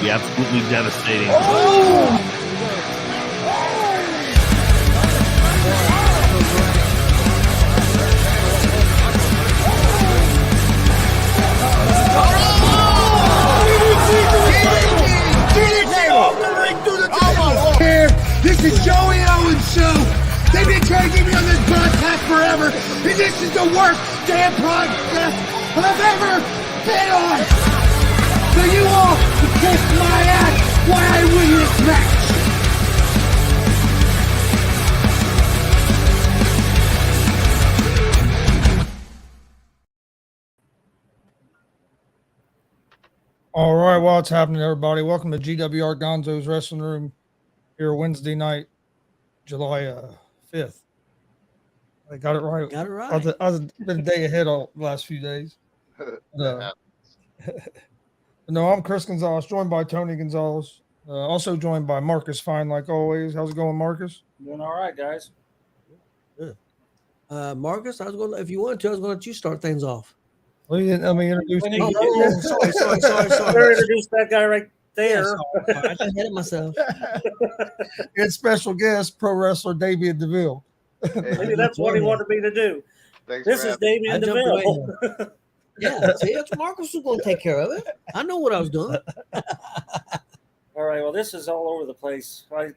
be absolutely devastating. This is Joey Owens' show. They've been trying to get me on this podcast forever, and this is the worst damn podcast I've ever been on. So you all can kiss my ass while I win this match. All right, what's happening, everybody? Welcome to G.W.R. Gonzo's Wrestling Room here Wednesday night, July 5th. I got it right. Got it right. I was been a day ahead all the last few days. No, I'm Chris Gonzalez, joined by Tony Gonzalez, also joined by Marcus Fine, like always. How's it going, Marcus? Doing all right, guys. Good. Marcus, I was going. If you wanted to, I was going to let you start things off. Well, you didn't let me introduce When you. you- Sorry. Better introduce that guy right there. Sorry. I got ahead of myself. It's special guest, Pro Wrestler Damien Deville. Maybe that's what he wanted me to do. Thanks This for is having Damien I jumped Deville. Yeah, see, that's Marcus was going to take care of it. I know what I was doing. All right, well, this is all over the place. I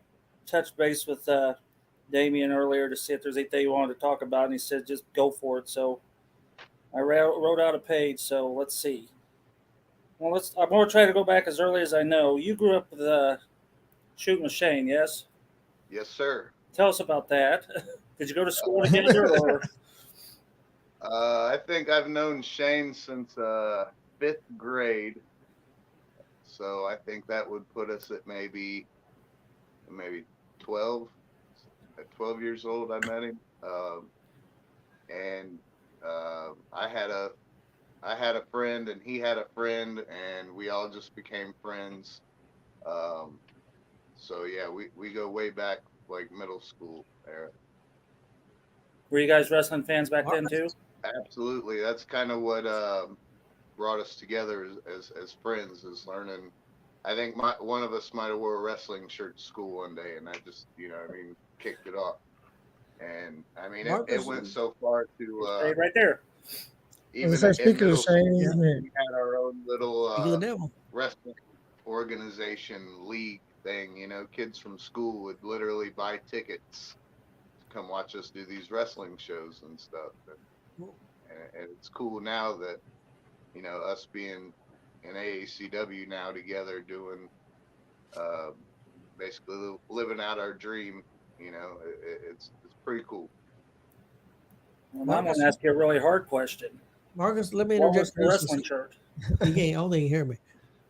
touched base with Damien earlier to see if there's anything he wanted to talk about, and he said just go for it. So I wrote out a page, so let's see. Well, I'm going to try to go back as early as I know. You grew up with shooting with Shane, yes? Yes, sir. Tell us about that. Did you go to school together? Or? I think I've known Shane since 5th grade, so I think that would put us at maybe 12. At 12 years old, I met him, and I had a friend, and he had a friend, and we all just became friends. So yeah, we go way back, like middle school era. Were you guys wrestling fans back then too? Absolutely. That's kind of what brought us together as friends, is learning. I think one of us might have wore a wrestling shirt to school one day, and I just, kicked it off. And I mean, it went so far to Stay right there. even As I say, in speaking of middle school, Shane, we had our own little You the devil. wrestling organization league thing. Kids from school would literally buy tickets to come watch us do these wrestling shows and stuff. And it's cool now that, us being in AACW now together doing, basically living out our dream, it's pretty cool. Well, I'm going to ask you a really hard question. Marcus, let me What was interject. the wrestling shirt? You can't, I don't think you hear me.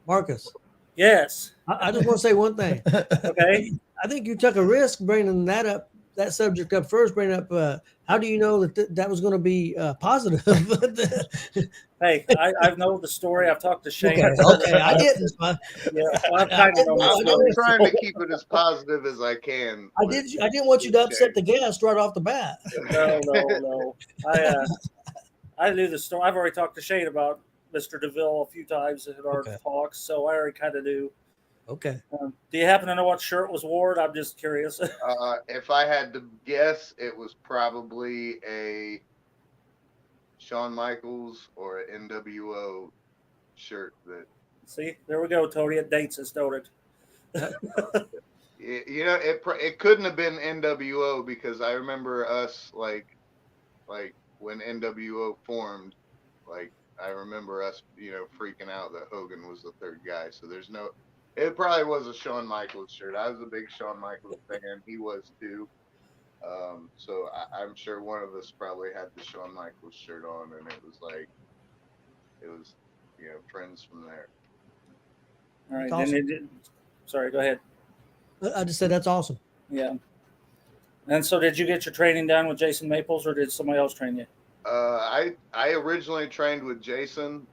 Marcus, Yes. I just want to say one thing. Okay. I think you took a risk bringing that subject up first, bringing up, how do you know that was going to be positive? Hey, I've known the story. I've talked to Shane. Okay, I didn't. Yeah, well, I've kind of known the I'm story. trying to keep it as positive as I can. I didn't want you to upset the guest right off the bat. No. I knew the story. I've already talked to Shane about Mr. Deville a few times in our talks, so I already kind of knew. Okay. Do you happen to know what shirt was worn? I'm just curious. If I had to guess, it was probably a Shawn Michaels or an NWO shirt. See, there we go, Tony. It dates us, don't it? It couldn't have been NWO, because I remember us like when NWO formed, like I remember us, freaking out that Hogan was the third guy. So it probably was a Shawn Michaels shirt. I was a big Shawn Michaels fan. He was too. So I'm sure one of us probably had the Shawn Michaels shirt on, and it was friends from there. All right. Awesome. Then sorry, go ahead. I just said that's awesome. Yeah. And so did you get your training done with Jason Maples, or did somebody else train you? I originally trained with Jason.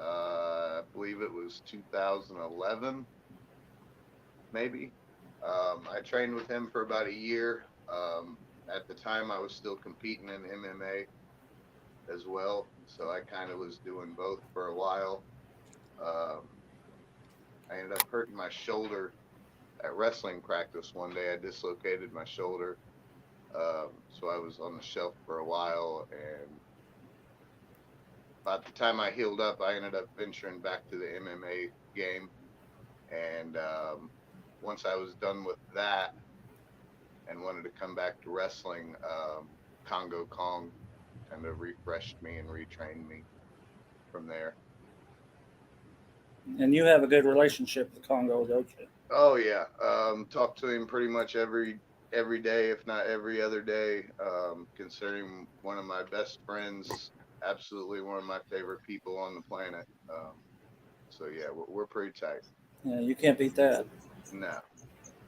I believe it was 2011, maybe. I trained with him for about a year. At the time, I was still competing in MMA as well, so I kind of was doing both for a while. I ended up hurting my shoulder at wrestling practice one day. I dislocated my shoulder. So I was on the shelf for a while, and by the time I healed up, I ended up venturing back to the MMA game. And once I was done with that and wanted to come back to wrestling, Congo Kong kind of refreshed me and retrained me from there. And you have a good relationship with Congo, don't you? Oh yeah, talk to him pretty much every day, if not every other day. Considering one of my best friends, absolutely one of my favorite people on the planet. So yeah, we're pretty tight. Yeah, you can't beat that. No.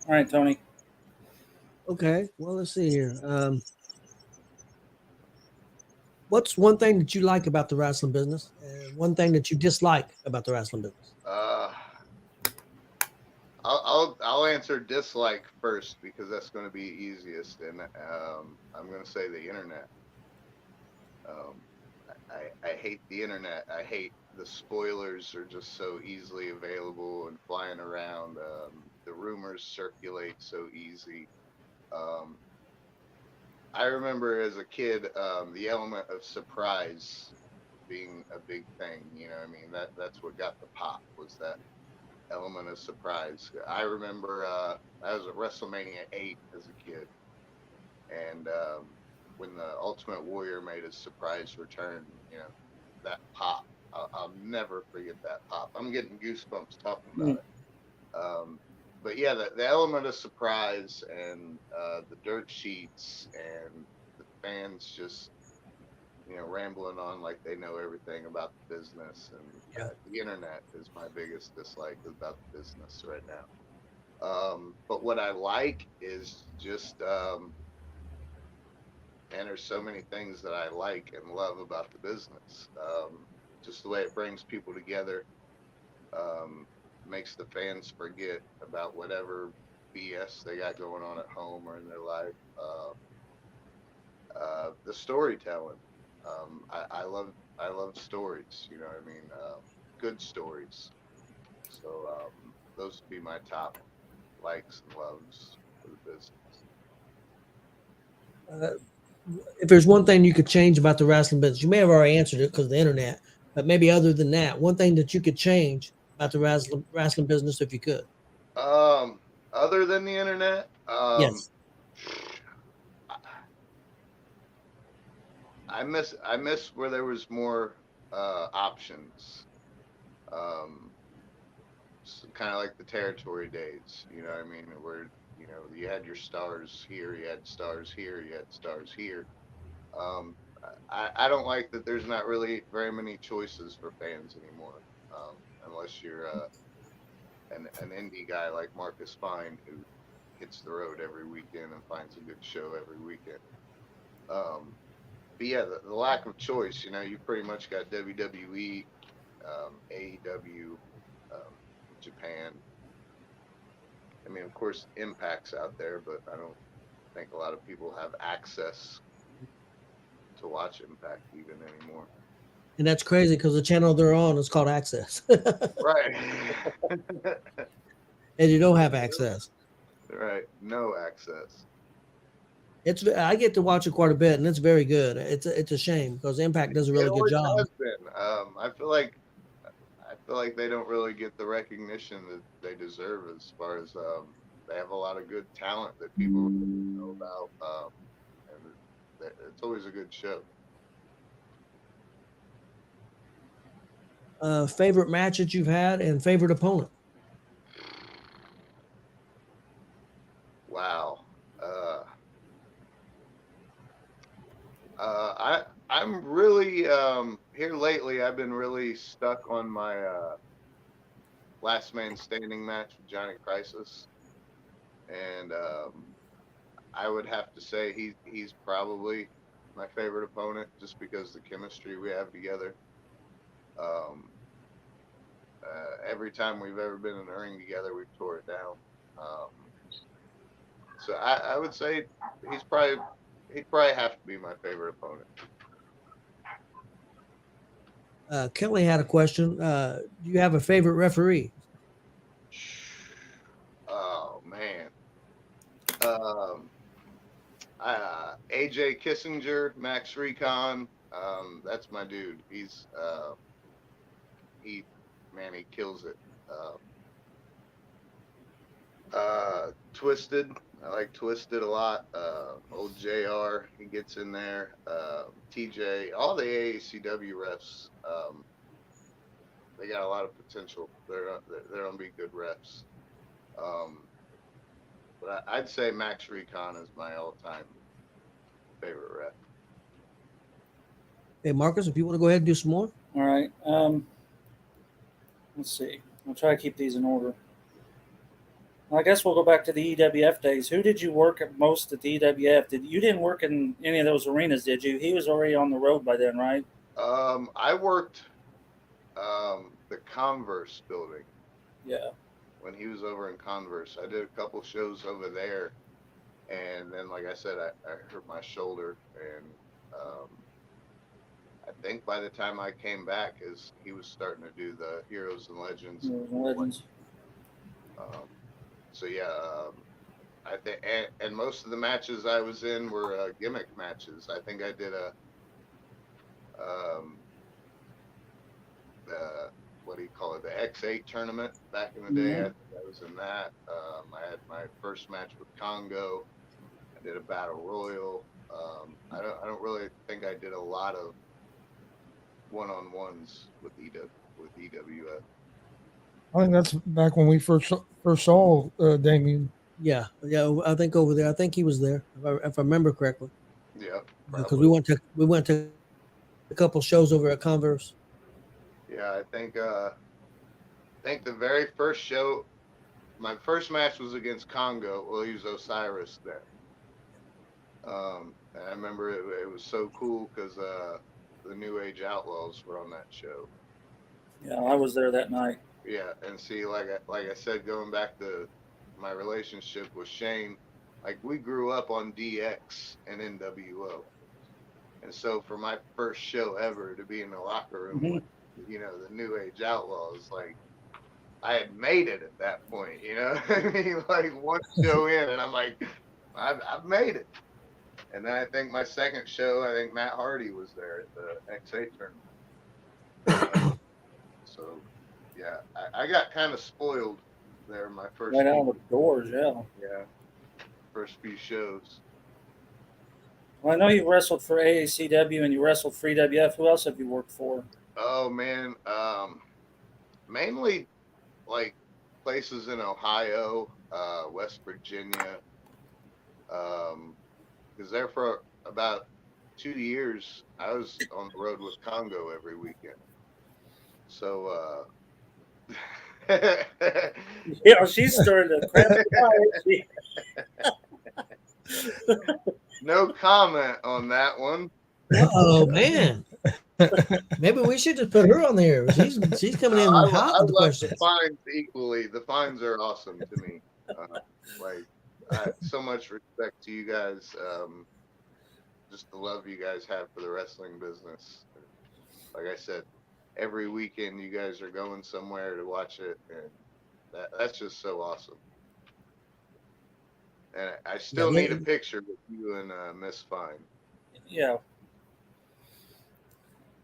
All right, Tony. Okay, well, let's see here. What's one thing that you like about the wrestling business, and one thing that you dislike about the wrestling business? I'll answer dislike first because that's going to be easiest, and I'm going to say the internet. I hate the internet. I hate the spoilers are just so easily available and flying around. The rumors circulate so easy. I remember as a kid, the element of surprise being a big thing. You know, what I mean that's what got the pop was that element of surprise. I remember I was at WrestleMania 8 as a kid, and when the Ultimate Warrior made his surprise return, you know, that pop. I'll never forget that pop. I'm getting goosebumps talking about it. But yeah, the element of surprise and the dirt sheets and the fans just, you know, rambling on like they know everything about the business. And the internet is my biggest dislike about the business right now. But what I like is just, man, there's so many things that I like and love about the business. Just the way it brings people together, makes the fans forget about whatever BS they got going on at home or in their life. The storytelling, I love stories. You know what I mean? Good stories. So those would be my top likes and loves for the business. If there's one thing you could change about the wrestling business, you may have already answered it because of the internet, but maybe other than that, one thing that you could change about the wrestling business if you could. Other than the internet, Yes. I miss where there was more options. Um, kind of like the territory days, you know what I mean? Where, you know, you had your stars here, you had stars here, you had stars here. Um, I don't like that there's not really very many choices for fans anymore, unless you're an indie guy like Marcus Fine who hits the road every weekend and finds a good show every weekend. But yeah, the lack of choice, you know, you pretty much got WWE, AEW, Japan. I mean, of course, Impact's out there, but I don't think a lot of people have access to watch Impact even anymore. And that's crazy because the channel they're on is called Access. Right. And you don't have access. Right. No access. I get to watch it quite a bit, and it's very good. It's a shame because Impact does a really It good always job. has been. I feel like they don't really get the recognition that they deserve as far as they have a lot of good talent that people really know about, and it's always a good show. Favorite match that you've had and favorite opponent? Wow. I'm really here lately. I've been really stuck on my last man standing match with Johnny Crisis, and I would have to say he's probably my favorite opponent just because the chemistry we have together. Um, every time we've ever been in the ring together, we've tore it down. So I would say he'd probably have to be my favorite opponent. Kelly had a question. Do you have a favorite referee? Kissinger, Max Recon. That's my dude. He kills it. Twisted. I like Twisted a lot. Old G.W.R. He gets in there. TJ. All the AACW refs. They got a lot of potential. They're gonna be good refs. But I'd say Max Recon is my all-time favorite ref. Hey, Marcus, if you want to go ahead and do some more. All right. Let's see. I'll try to keep these in order. I guess we'll go back to the EWF days. Who did you work at most at the EWF? You didn't work in any of those arenas, did you? He was already on the road by then, right? I worked the Converse building. Yeah. When he was over in Converse, I did a couple shows over there, and then, like I said, I hurt my shoulder, and I think by the time I came back, he was starting to do the Heroes and Legends. So yeah, I think, and most of the matches I was in were gimmick matches. I think I did what do you call it, the X8 tournament back in the day. I think I was in that. I had my first match with Congo. I did a battle royal. I don't really think I did a lot of one-on-ones with EWF. I think that's back when we first saw Damien. Yeah, I think over there. I think he was there, if I remember correctly. Yeah, because we went to a couple shows over at Converse. Yeah, I think the very first show, my first match was against Congo. Well, he was Osiris there. And I remember it was so cool because the New Age Outlaws were on that show. Yeah, I was there that night. Yeah, and see, like I said, going back to my relationship with Shane, like we grew up on DX and NWO, and so for my first show ever to be in the locker room with, the New Age Outlaws, like I had made it at that point, I mean, like one show in, and I'm like, I've made it. And then I think my second show, I think Matt Hardy was there at the X8 tournament. So, yeah, I got kind of spoiled there my first. Right out of the doors, yeah. Yeah, first few shows. Well, I know you wrestled for AACW and you wrestled for EWF. Who else have you worked for? Oh man, mainly like places in Ohio, West Virginia. Because there for about 2 years, I was on the road with Congo every weekend. So, yeah, she's starting to crap. No comment on that one. Oh man, maybe we should just put her on there. She's coming in hot with the questions. The fines equally. The fines are awesome to me. I have so much respect to you guys. Just the love you guys have for the wrestling business. Like I said, every weekend you guys are going somewhere to watch it, and that's just so awesome. And I still need a picture with you and Miss Fine. Yeah.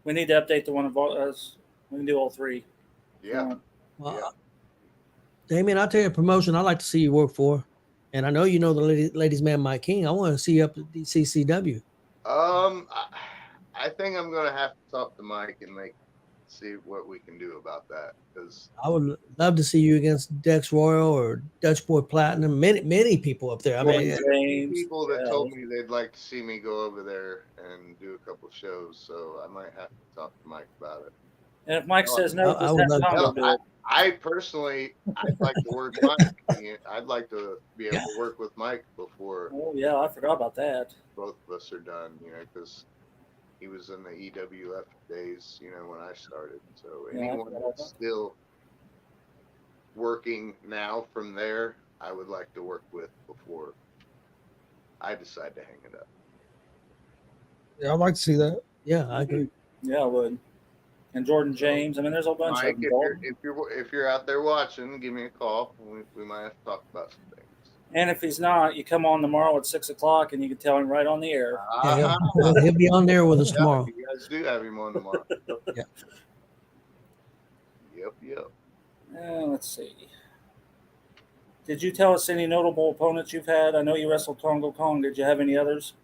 We need to update the one of us. We can do all three. Yeah. Well, Damien, I'll tell you a promotion I'd like to see you work for. And I know you know the ladies' man, Mike King. I want to see you up at DCCW. I think I'm gonna have to talk to Mike and see what we can do about that. Because I would love to see you against Dex Royal or Dutch Boy Platinum. Many people up there. I mean, people that told me they'd like to see me go over there and do a couple shows. So I might have to talk to Mike about it. And if Mike says no, I would love to. I personally, I'd like to work Mike. I'd like to be able to work with Mike before. Oh yeah, I forgot about that. Both of us are done, because he was in the EWF days, when I started. So anyone that's still working now from there, I would like to work with before I decide to hang it up. Yeah, I'd like to see that. Yeah, I agree. Yeah, I would. And Jordan James. I mean, there's a bunch Mike, of them. if you're out there watching, give me a call. We might have to talk about some things. And if he's not, you come on tomorrow at 6 o'clock and you can tell him right on the air. Yeah, he'll be on there with us Yeah, tomorrow. you guys do have him on tomorrow. Yeah. Yep. Let's see. Did you tell us any notable opponents you've had? I know you wrestled Tongo Kong. Did you have any others?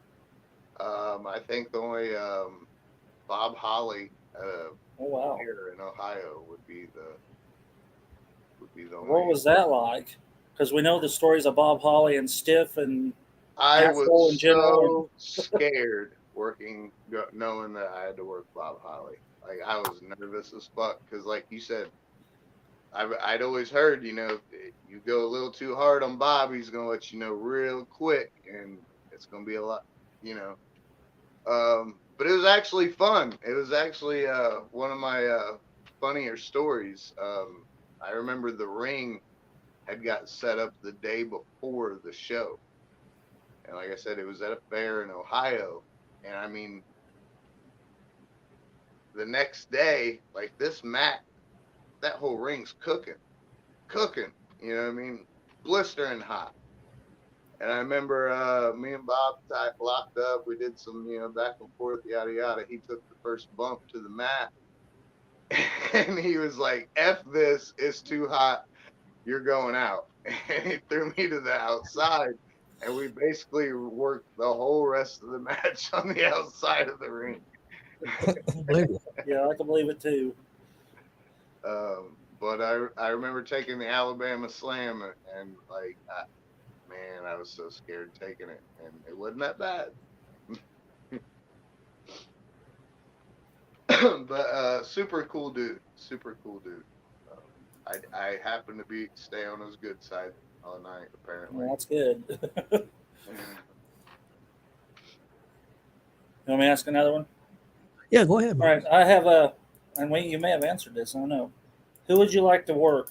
I think the only Bob Holly Oh wow! here in Ohio would be the only. What was that like? Because we know the stories of Bob Holly and Stiff and I asshole in was general. so scared knowing that I had to work Bob Holly. Like I was nervous as fuck because, like you said, I'd always heard, if you go a little too hard on Bob, he's gonna let you know real quick, and it's gonna be a lot, But it was actually fun. It was actually one of my funnier stories. I remember the ring had got set up the day before the show. And like I said, it was at a fair in Ohio. And I mean, the next day, like this mat, that whole ring's cooking, you know what I mean? Blistering hot. And I remember me and Bob locked up. We did some, back and forth, yada, yada. He took the first bump to the mat. And he was like, F this, it's too hot. You're going out. And he threw me to the outside. And we basically worked the whole rest of the match on the outside of the ring. Yeah, I can believe it too. But I remember taking the Alabama Slam and like, man, I was so scared taking it, and it wasn't that bad. But super cool dude. I happened to stay on his good side all night, apparently. Well, that's good. You want me to ask another one? Yeah, go ahead. All right, I have and Wayne, you may have answered this. I don't know. Who would you like to work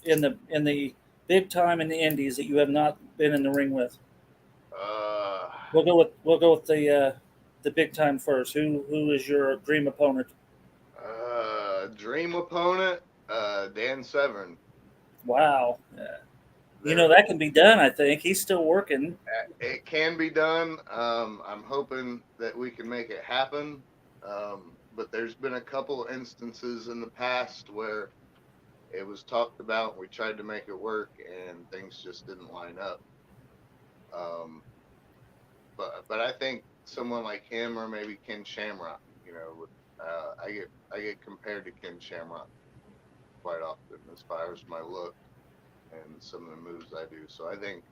in the big time in the Indies that you have not been in the ring with? We'll go with the big time first. Who is your dream opponent? Dream opponent, Dan Severn. Wow. That can be done. I think he's still working. It can be done. I'm hoping that we can make it happen. But there's been a couple instances in the past where it was talked about. We tried to make it work, and things just didn't line up. But I think someone like him or maybe Ken Shamrock. I get compared to Ken Shamrock quite often as far as my look and some of the moves I do. So I think,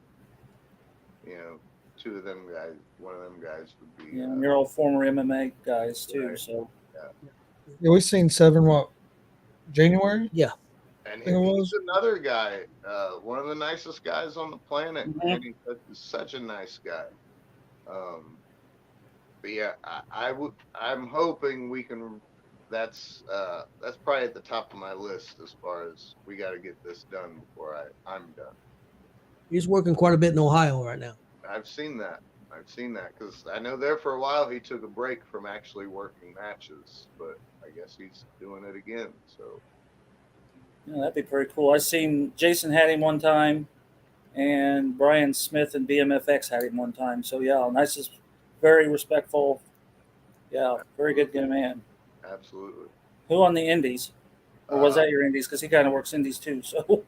two of them guys, one of them guys would be. Yeah, you're all former MMA guys too. Right. So Yeah, we've seen Severn, January? Yeah. And I think it was. he's another guy, one of the nicest guys on the planet. Mhm. Man, he's such a nice guy. But yeah, I'm hoping we can. That's probably at the top of my list as far as we got to get this done before I'm done. He's working quite a bit in Ohio right now. I've seen that because I know there for a while he took a break from actually working matches, but I guess he's doing it again. So yeah, that'd be pretty cool. I seen Jason had him one time, and Brian Smith and BMFX had him one time. So yeah, nicest, very respectful. Yeah, very good man. absolutely. Who on the Indies, or was that your Indies? Because he kind of works Indies too. So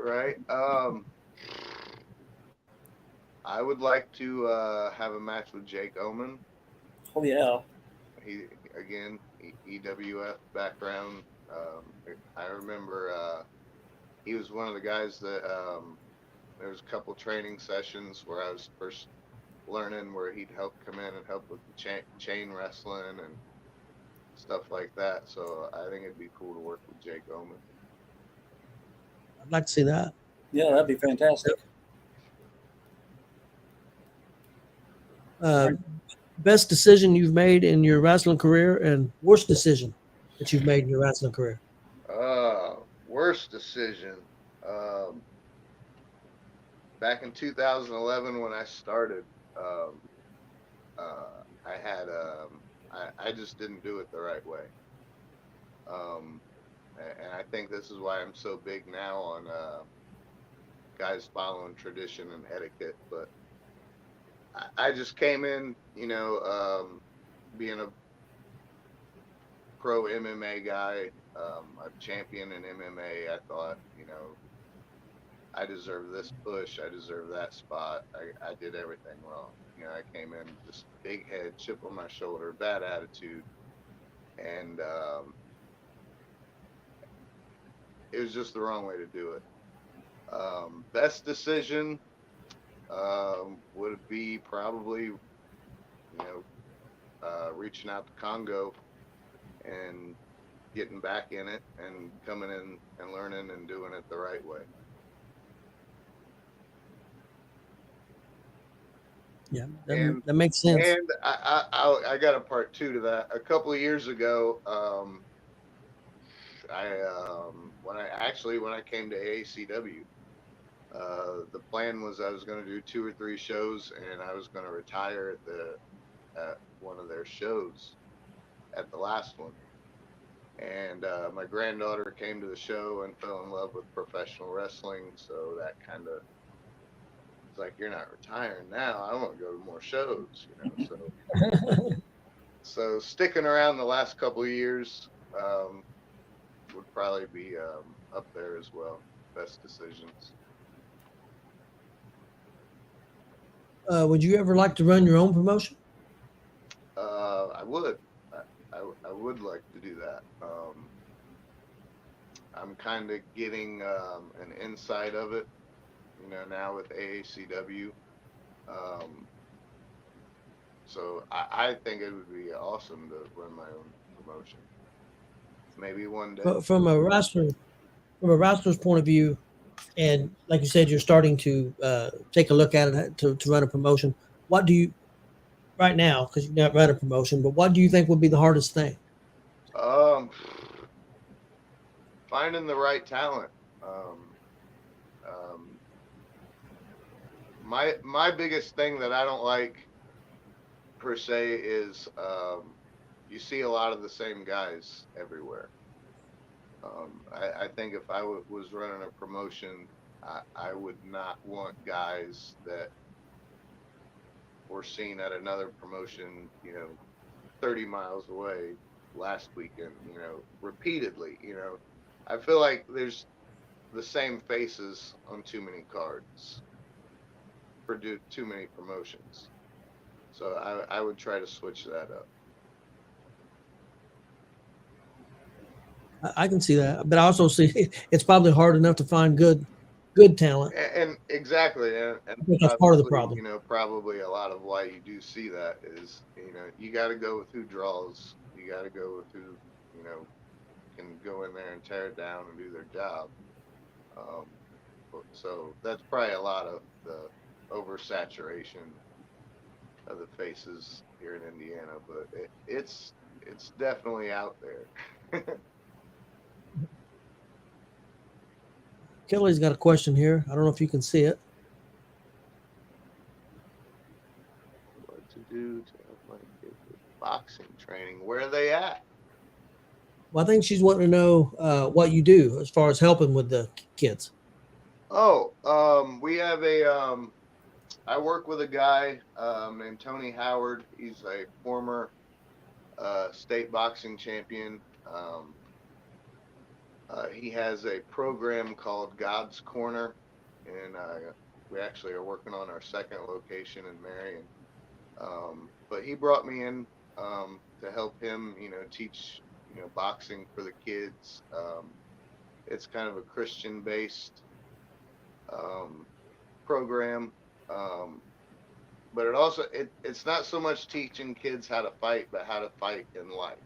right. I would like to have a match with Jake Oman. oh yeah, He again, EWF background. I remember he was one of the guys that there was a couple training sessions where I was first learning, where he'd help come in and help with the chain wrestling and stuff like that. So I think it'd be cool to work with Jake Oman. I'd like to see that. yeah, that'd be fantastic. Best decision you've made in your wrestling career, and worst decision that you've made in your wrestling career? Worst decision. Back in 2011 when I started, I had I just didn't do it the right way. And I think this is why I'm so big now on guys following tradition and etiquette. But I just came in, being a pro MMA guy, a champion in MMA. I thought, I deserve this push. I deserve that spot. I did everything wrong. I came in just big head, chip on my shoulder, bad attitude, and it was just the wrong way to do it. Best decision would be probably, reaching out to Congo and getting back in it and coming in and learning and doing it the right way. Yeah, that makes sense. And I got a part two to that. A couple of years ago, when I came to AACW, the plan was I was going to do 2 or 3 shows, and I was going to retire at one of their shows at the last one. And my granddaughter came to the show and fell in love with professional wrestling, so that kind of, it's like, you're not retiring now. I want to go to more shows, So sticking around the last couple of years would probably be up there as well. Best decisions. Would you ever like to run your own promotion? I would. I would like to do that. I'm kind of getting an insight of it, now with AACW. So I think it would be awesome to run my own promotion. Maybe one day. From a wrestler's point of view, and like you said, you're starting to take a look at it to run a promotion. What do you, right now, because you've not run a promotion, but what do you think would be the hardest thing? Finding the right talent. My biggest thing that I don't like per se is you see a lot of the same guys everywhere. I think if I was running a promotion, I would not want guys that were seen at another promotion, 30 miles away last weekend, repeatedly. I feel like there's the same faces on too many cards for too many promotions. So I would try to switch that up. I can see that, but I also see it's probably hard enough to find good talent. And exactly, and I think that's part of the problem. Probably a lot of why you do see that is, you got to go with who draws. You got to go with who, can go in there and tear it down and do their job. So that's probably a lot of the oversaturation of the faces here in Indiana, but it's definitely out there. Kelly's got a question here. I don't know if you can see it. What to do to help my kids with boxing training? Where are they at? Well, I think she's wanting to know what you do as far as helping with the kids. Oh, we have I work with a guy named Tony Howard. He's a former state boxing champion. He has a program called God's Corner, and we actually are working on our second location in Marion. But he brought me in to help him, teach, boxing for the kids. It's kind of a Christian-based program, but it also it's not so much teaching kids how to fight, but how to fight in life.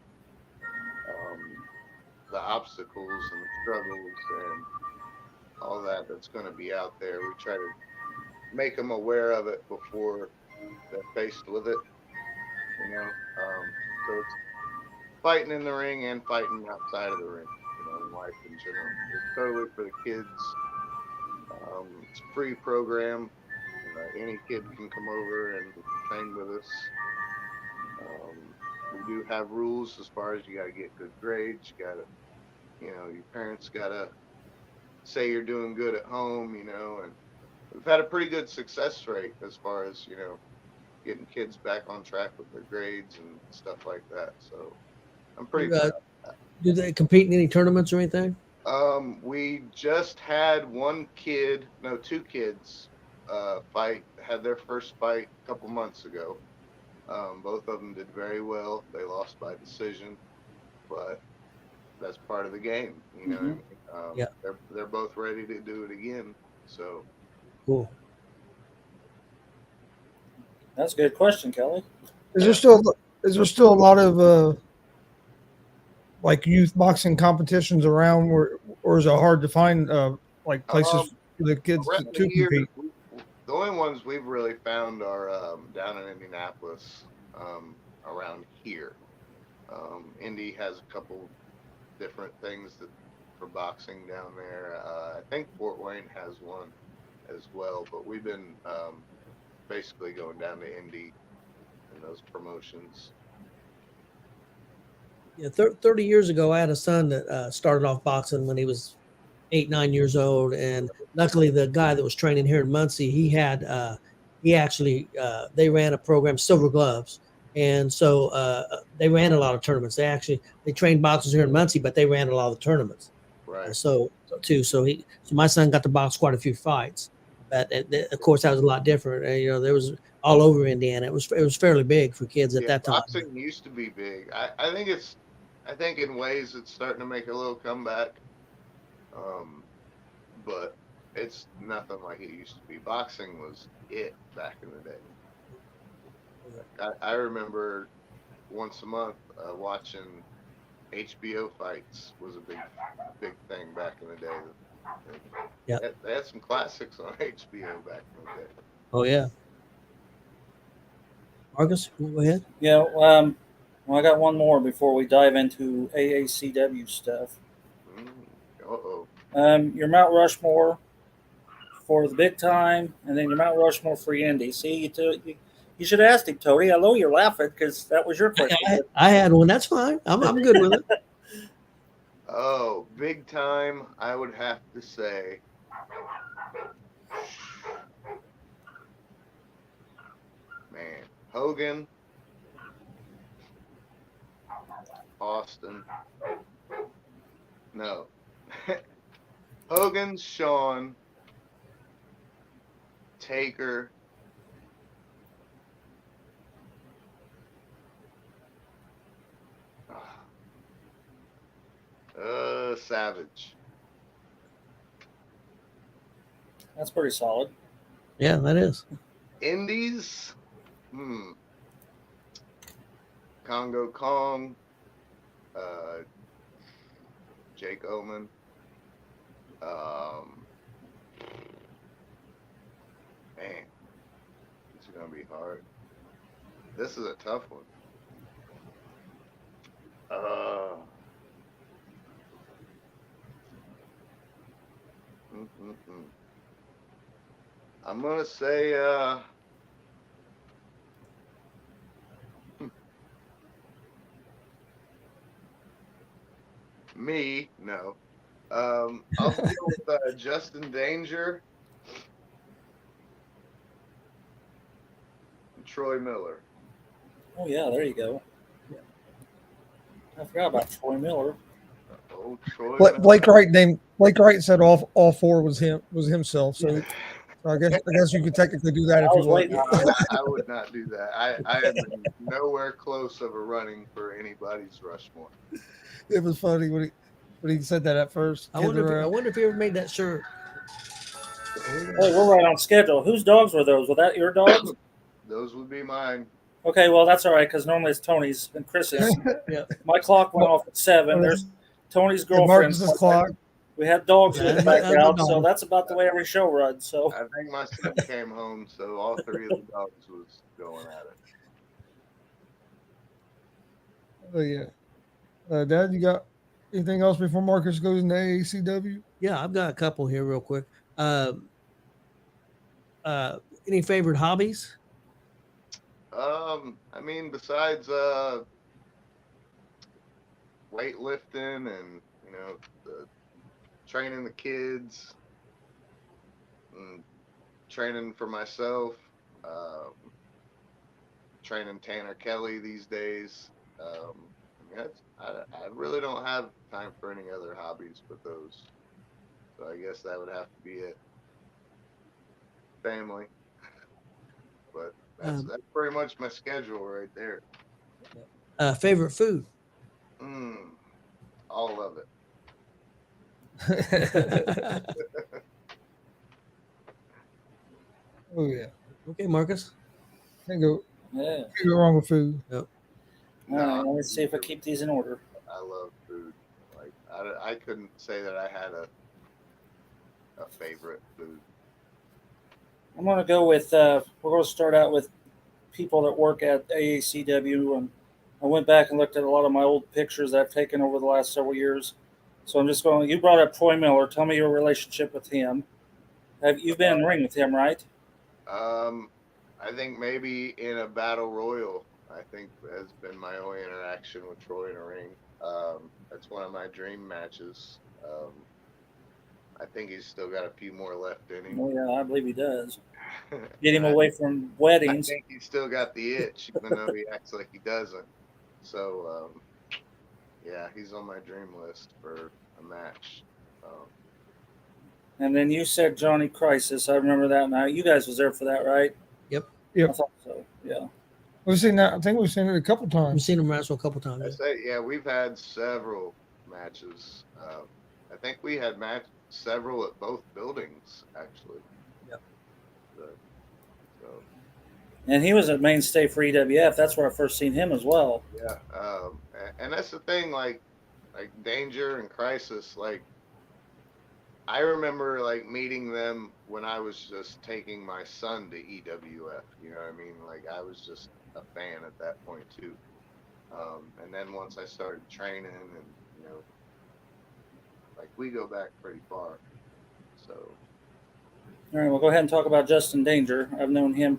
The obstacles and the struggles and all that's going to be out there. We try to make them aware of it before they're faced with it, so it's fighting in the ring and fighting outside of the ring, in life in general. It's totally for the kids. It's a free program. Any kid can come over and train with us. We do have rules as far as you got to get good grades. You got to, your parents got to say you're doing good at home, and we've had a pretty good success rate as far as, you know, getting kids back on track with their grades and stuff like that. So I'm pretty You, proud. do they compete in any tournaments or anything? We just had two kids, had their first fight a couple months ago. Both of them did very well. They lost by decision, but that's part of the game, you know what I Mhm. mean? Yeah. They're both ready to do it again. So Cool. That's a good question, Kelly. Is there still a lot of like youth boxing competitions around, or is it hard to find like places um, for the kids around to here, compete? the only ones we've really found are down in Indianapolis, around here. Indy has a couple different things for boxing down there. I think Fort Wayne has one as well, but we've been basically going down to Indy and those promotions. Yeah, 30 years ago, I had a son that started off boxing when he was 8, 9 years old, and luckily, the guy that was training here in Muncie, he actually they ran a program, Silver Gloves, and so they ran a lot of tournaments. They trained boxers here in Muncie, but they ran a lot of the tournaments. Right. So my son got to box quite a few fights, but of course that was a lot different. You know, there was all over Indiana. It was fairly big for kids at Yeah, that time. boxing used to be big. I think in ways it's starting to make a little comeback. Um, but it's nothing like it used to be. Boxing was it back in the day. I remember once a month watching HBO fights was a big thing back in the day. Yeah. They had some classics on HBO back in the day. Oh yeah. Marcus, go ahead. Yeah. Well, I got one more before we dive into AACW stuff. Uh-oh. Your Mount Rushmore for the big time, and then your Mount Rushmore for Indy. See, you should have asked him, Tony. I know you're laughing because that was your question. I had one. That's fine. I'm good with it. Oh, big time, I would have to say. Man, Hogan, Austin. No. Hogan, Shawn, Taker. Savage. That's pretty solid. Yeah, that is. Indies. Congo Kong. Jake Oman. Man, this is gonna be hard. This is a tough one. I'm gonna say me. No. I'll go with Justin Danger and Troy Miller. Oh yeah, there you go. I forgot about Troy Miller. Oh, Troy Miller. Blake Wright said all four was himself. So I guess you could technically do that if I you was want. waiting. I would not do that. I am nowhere close of a running for anybody's Rushmore. It was funny when he said that at first. I wonder if he ever made that shirt. Hey, we're right on schedule. Whose dogs were those? Were that your dogs? Those would be mine. Okay, well that's all right because normally it's Tony's and Chris's. Yeah. My clock went off at 7. There's Tony's girlfriend's Marcus's clock. We had dogs in the Yeah, background, that's so that's about the way every show runs. So I think my son came home, so all three of the dogs was going at it. Oh yeah. Dad, you got anything else before Marcus goes into AACW? Yeah, I've got a couple here real quick. Any favorite hobbies? I mean, besides weightlifting and training the kids and training for myself, training Tanner Kelly these days. I mean, I really don't have time for any other hobbies but those. So I guess that would have to be it. Family. But that's pretty much my schedule right there. Favorite food? All of it. Oh yeah. Okay, Marcus. Can't go Yeah. wrong with food. Yep. All right, let's see if I keep these in order. I love food. Like I couldn't say that I had a favorite food. I'm going to go with, we're going to start out with people that work at AACW. And I went back and looked at a lot of my old pictures that I've taken over the last several years. So I'm just going, you brought up Troy Miller. Tell me your relationship with him. You've been in the ring with him, right? I think maybe in a battle royal, I think has been my only interaction with Troy in a ring. That's one of my dream matches. I think he's still got a few more left in him. Oh, yeah, I believe he does. Get him away from weddings. I think he's still got the itch, even though he acts like he doesn't. So, yeah, he's on my dream list for a match. And then you said Johnny Crisis. I remember that now. You guys was there for that, right? Yep. Yep. I thought so, yeah. We've seen that. I think we've seen it a couple I've times. seen him wrestle a couple times. I say, yeah, we've had several matches. I think we had several at both buildings, actually. Yep. So. And he was a mainstay for EWF. That's where I first seen him as well. Yeah, and that's the thing, like Danger and Crisis, like I remember like meeting them when I was just taking my son to EWF. You know what I mean? Like I was just a fan at that point too. And then once I started training, and you know, like we go back pretty far. So. All right, we'll go ahead and talk about Justin Danger. I've known him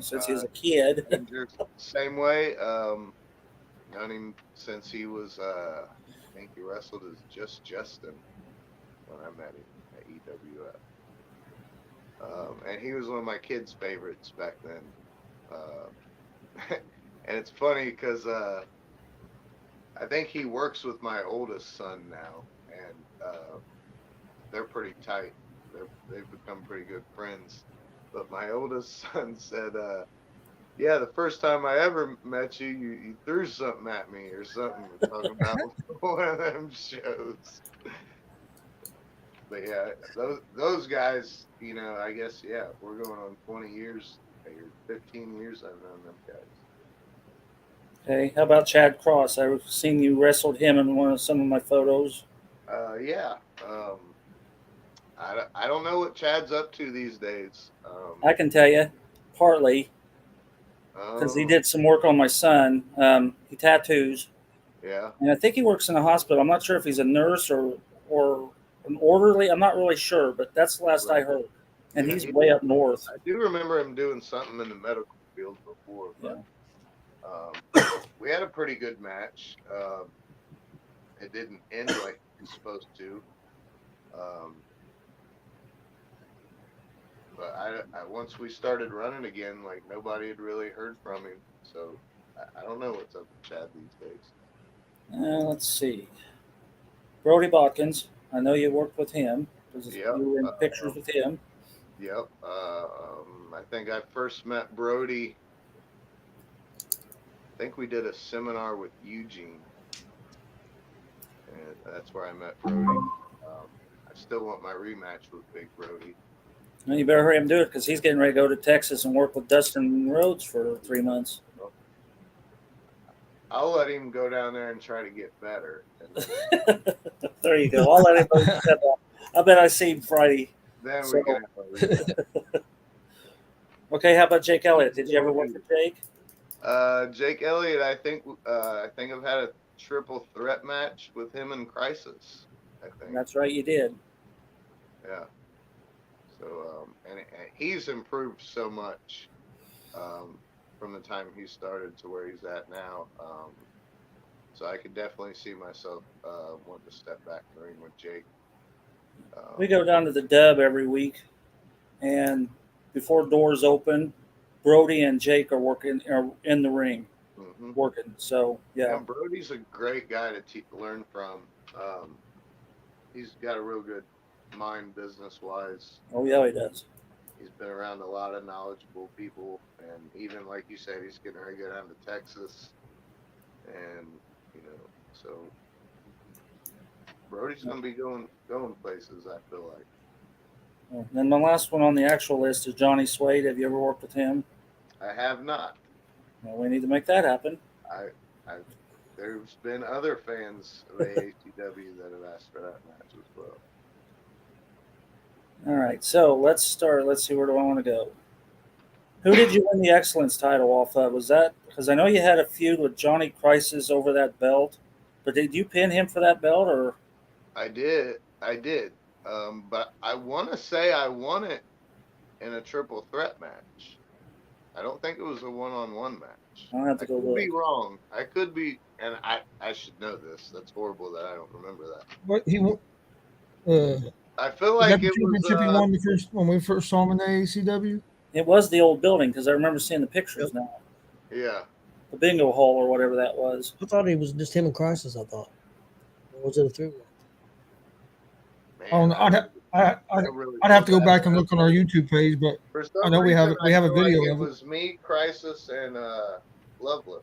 since he was a kid. Danger, same way. Known him since he was, I think he wrestled as just Justin when I met him at EWF. And he was one of my kids' favorites back then. And it's funny because I think he works with my oldest son now, and they're pretty tight. They've become pretty good friends. But my oldest son said, yeah, the first time I ever met you, you threw something at me or something. We're talking about one of them shows. But yeah, those guys, you know, I guess, yeah, we're going on 20 years, or 15 years I've known them guys. Okay, how about Chad Cross? I've seen you wrestled him in some of my photos. Yeah. I don't know what Chad's up to these days. I can tell you, partly, because he did some work on my son. He tattoos. Yeah. And I think he works in a hospital. I'm not sure if he's a nurse or an orderly. I'm not really sure, but that's the last I heard. And Yeah, he's way up north. I do remember him doing something in the medical field before. But, we had a pretty good match. It didn't end like it was supposed to. But I once we started running again, like nobody had really heard from him. So I don't know what's up with Chad these days. Let's see. Brody Botkins. I know you worked with him. Yep. You were in pictures with him. Yep. I think I first met Brody. I think we did a seminar with Eugene. And that's where I met Brody. I still want my rematch with Big Brody. Well, you better hurry up and do it because he's getting ready to go to Texas and work with Dustin Rhodes for 3 months. I'll let him go down there and try to get better. There you go. I'll let him know. I bet I see him Friday. Then we can have a rematch. Okay, how about Jake Elliott? Did you ever work with Jake? Jake Elliott, I think I've had a triple threat match with him in Crisis. I think. That's right, you did. Yeah. So and he's improved so much from the time he started to where he's at now. So I could definitely see myself wanting to step back in the ring with Jake. We go down to the Dub every week, and before doors open, Brody and Jake are in the ring Mm-hmm. working. So yeah, And Brody's a great guy to learn from. He's got a real good mind business wise. oh yeah, he does. He's been around a lot of knowledgeable people, and even like you said, he's getting ready to go down to Texas, and so Brody's gonna be going places. I feel like. And then my last one on the actual list is Johnny Suede. Have you ever worked with him? I have not. Well, we need to make that happen. I there's been other fans of AACW that have asked for that match as well. All right, so let's start. Let's see, where do I want to go? Who did you win the Excellence title off of? Was that because I know you had a feud with Johnny Crisis over that belt, but did you pin him for that belt or? I did. But I want to say I won it in a triple threat match. I don't think it was a one-on-one match. I'll have to I go could be look. wrong. I could be, and I should know this. That's horrible that I don't remember that. What he won? I feel Is that like the it was. championship he won the first when we first saw him in the ACW? It was the old building because I remember seeing the pictures Yep. now. Yeah. The bingo hall or whatever that was. I thought it was just him and Crisis. I thought. Or was it a 3-1? Man, Oh, no, I'd have to go back and look on our YouTube page, but For some I know we have reason, a feel video Like of it it. was me, Crisis, and Loveless.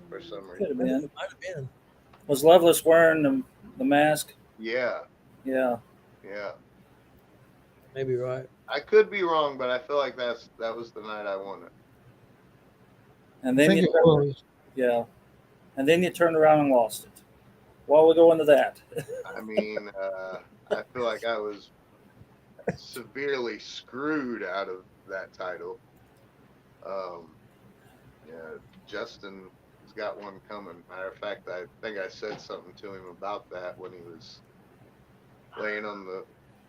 For some Could have reason. been. It might have been. Was Loveless wearing the mask? Yeah. Yeah. Yeah. Maybe right. I could be wrong, but I feel like that was the night I won it. And I then think it was. yeah, and then you turned around and lost it. While we go into that, I mean, I feel like I was severely screwed out of that title. Yeah, Justin has got one coming. Matter of fact, I think I said something to him about that when he was laying on the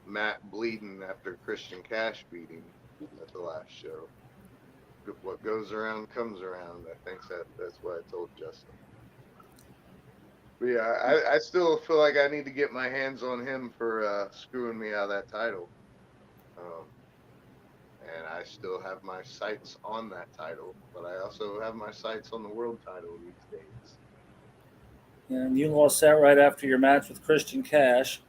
mat bleeding after Christian Cash beat him at the last show. What goes around comes around. I think that's what I told Justin. But yeah, I still feel like I need to get my hands on him for screwing me out of that title. And I still have my sights on that title, but I also have my sights on the world title these days. and you lost that right after your match with Christian Cash.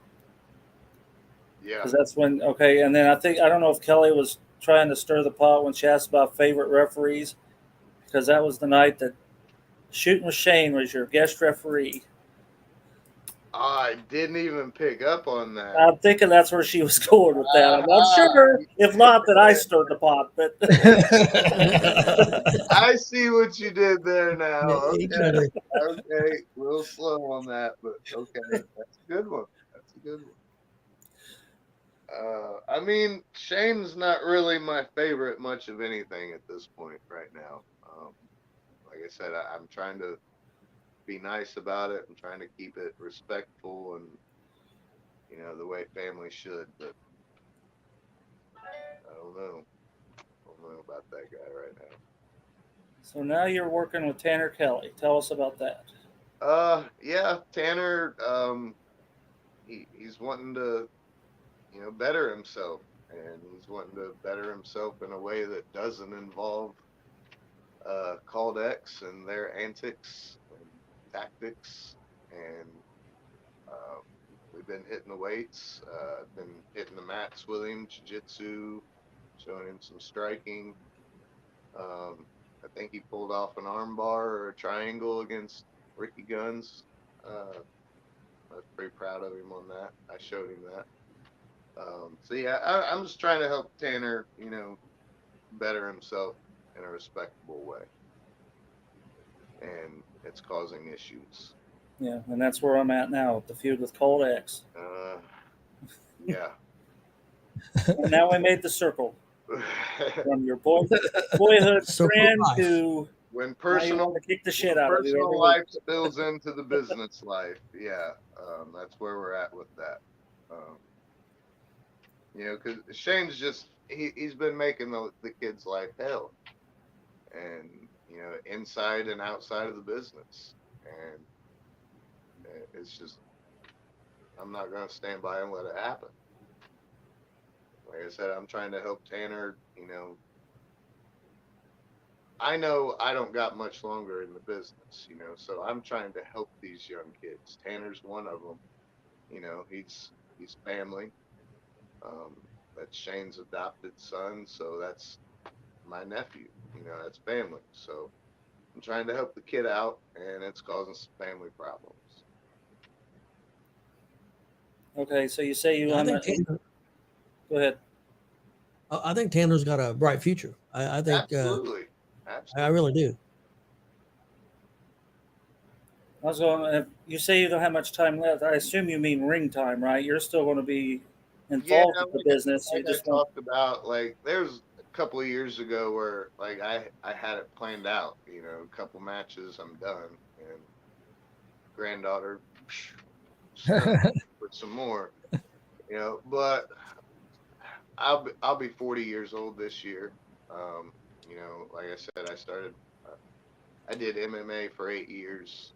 Yeah. Because that's when and then I don't know if Kelly was trying to stir the pot when she asked about favorite referees, because that was the night that Shooting with Shane was your guest referee. I didn't even pick up on that. I'm thinking that's where she was going with that. I'm not sure. If not, that I stirred the pot. But I see what you did there now. He Okay. kinda- Okay. A little slow on that, but okay. That's a good one. That's a good one. I mean, Shane's not really my favorite much of anything at this point right now. Like I said, I'm trying to be nice about it. I'm trying to keep it respectful and, the way family should, but I don't know. I don't know about that guy right now. so now you're working with Tanner Kelly. Tell us about that. Yeah, Tanner, he's wanting to, better himself, and he's wanting to better himself in a way that doesn't involve Called X and their antics and tactics, and we've been hitting the weights, been hitting the mats with him, jiu-jitsu, showing him some striking. I think he pulled off an arm bar or a triangle against Ricky Guns. I was pretty proud of him on that. I showed him that. So yeah, I'm just trying to help Tanner, better himself in a respectable way, and it's causing issues. Yeah, and that's where I'm at now, the feud with Cold X. Yeah. And now we made the circle from your boyhood Circle friend life. to When now you personal want to kick the shit out of you every personal week. life spills into the business life, yeah, that's where we're at with that. Because Shane's just he's been making the kid's life hell, and inside and outside of the business, and it's just I'm not gonna stand by and let it happen. Like I said, I'm trying to help Tanner. I know I don't got much longer in the business, so I'm trying to help these young kids. Tanner's one of them. He's family. Um, that's Shane's adopted son, so that's my nephew. That's family. So I'm trying to help the kid out, and it's causing some family problems. Okay, so you say you Yeah, I want think to Tanner, go ahead. I think Tanner's got a bright future. I think Absolutely, I absolutely. really do. I was going. You say you don't have much time left. I assume you mean ring time, right? You're still going to be Yeah, involved with the business. You like I just want. talked about, like there's a couple of years ago where like I had it planned out. A couple matches, I'm done, and granddaughter stir with some more. But I'll be 40 years old this year. Like I said, uh, I did MMA for 8 years.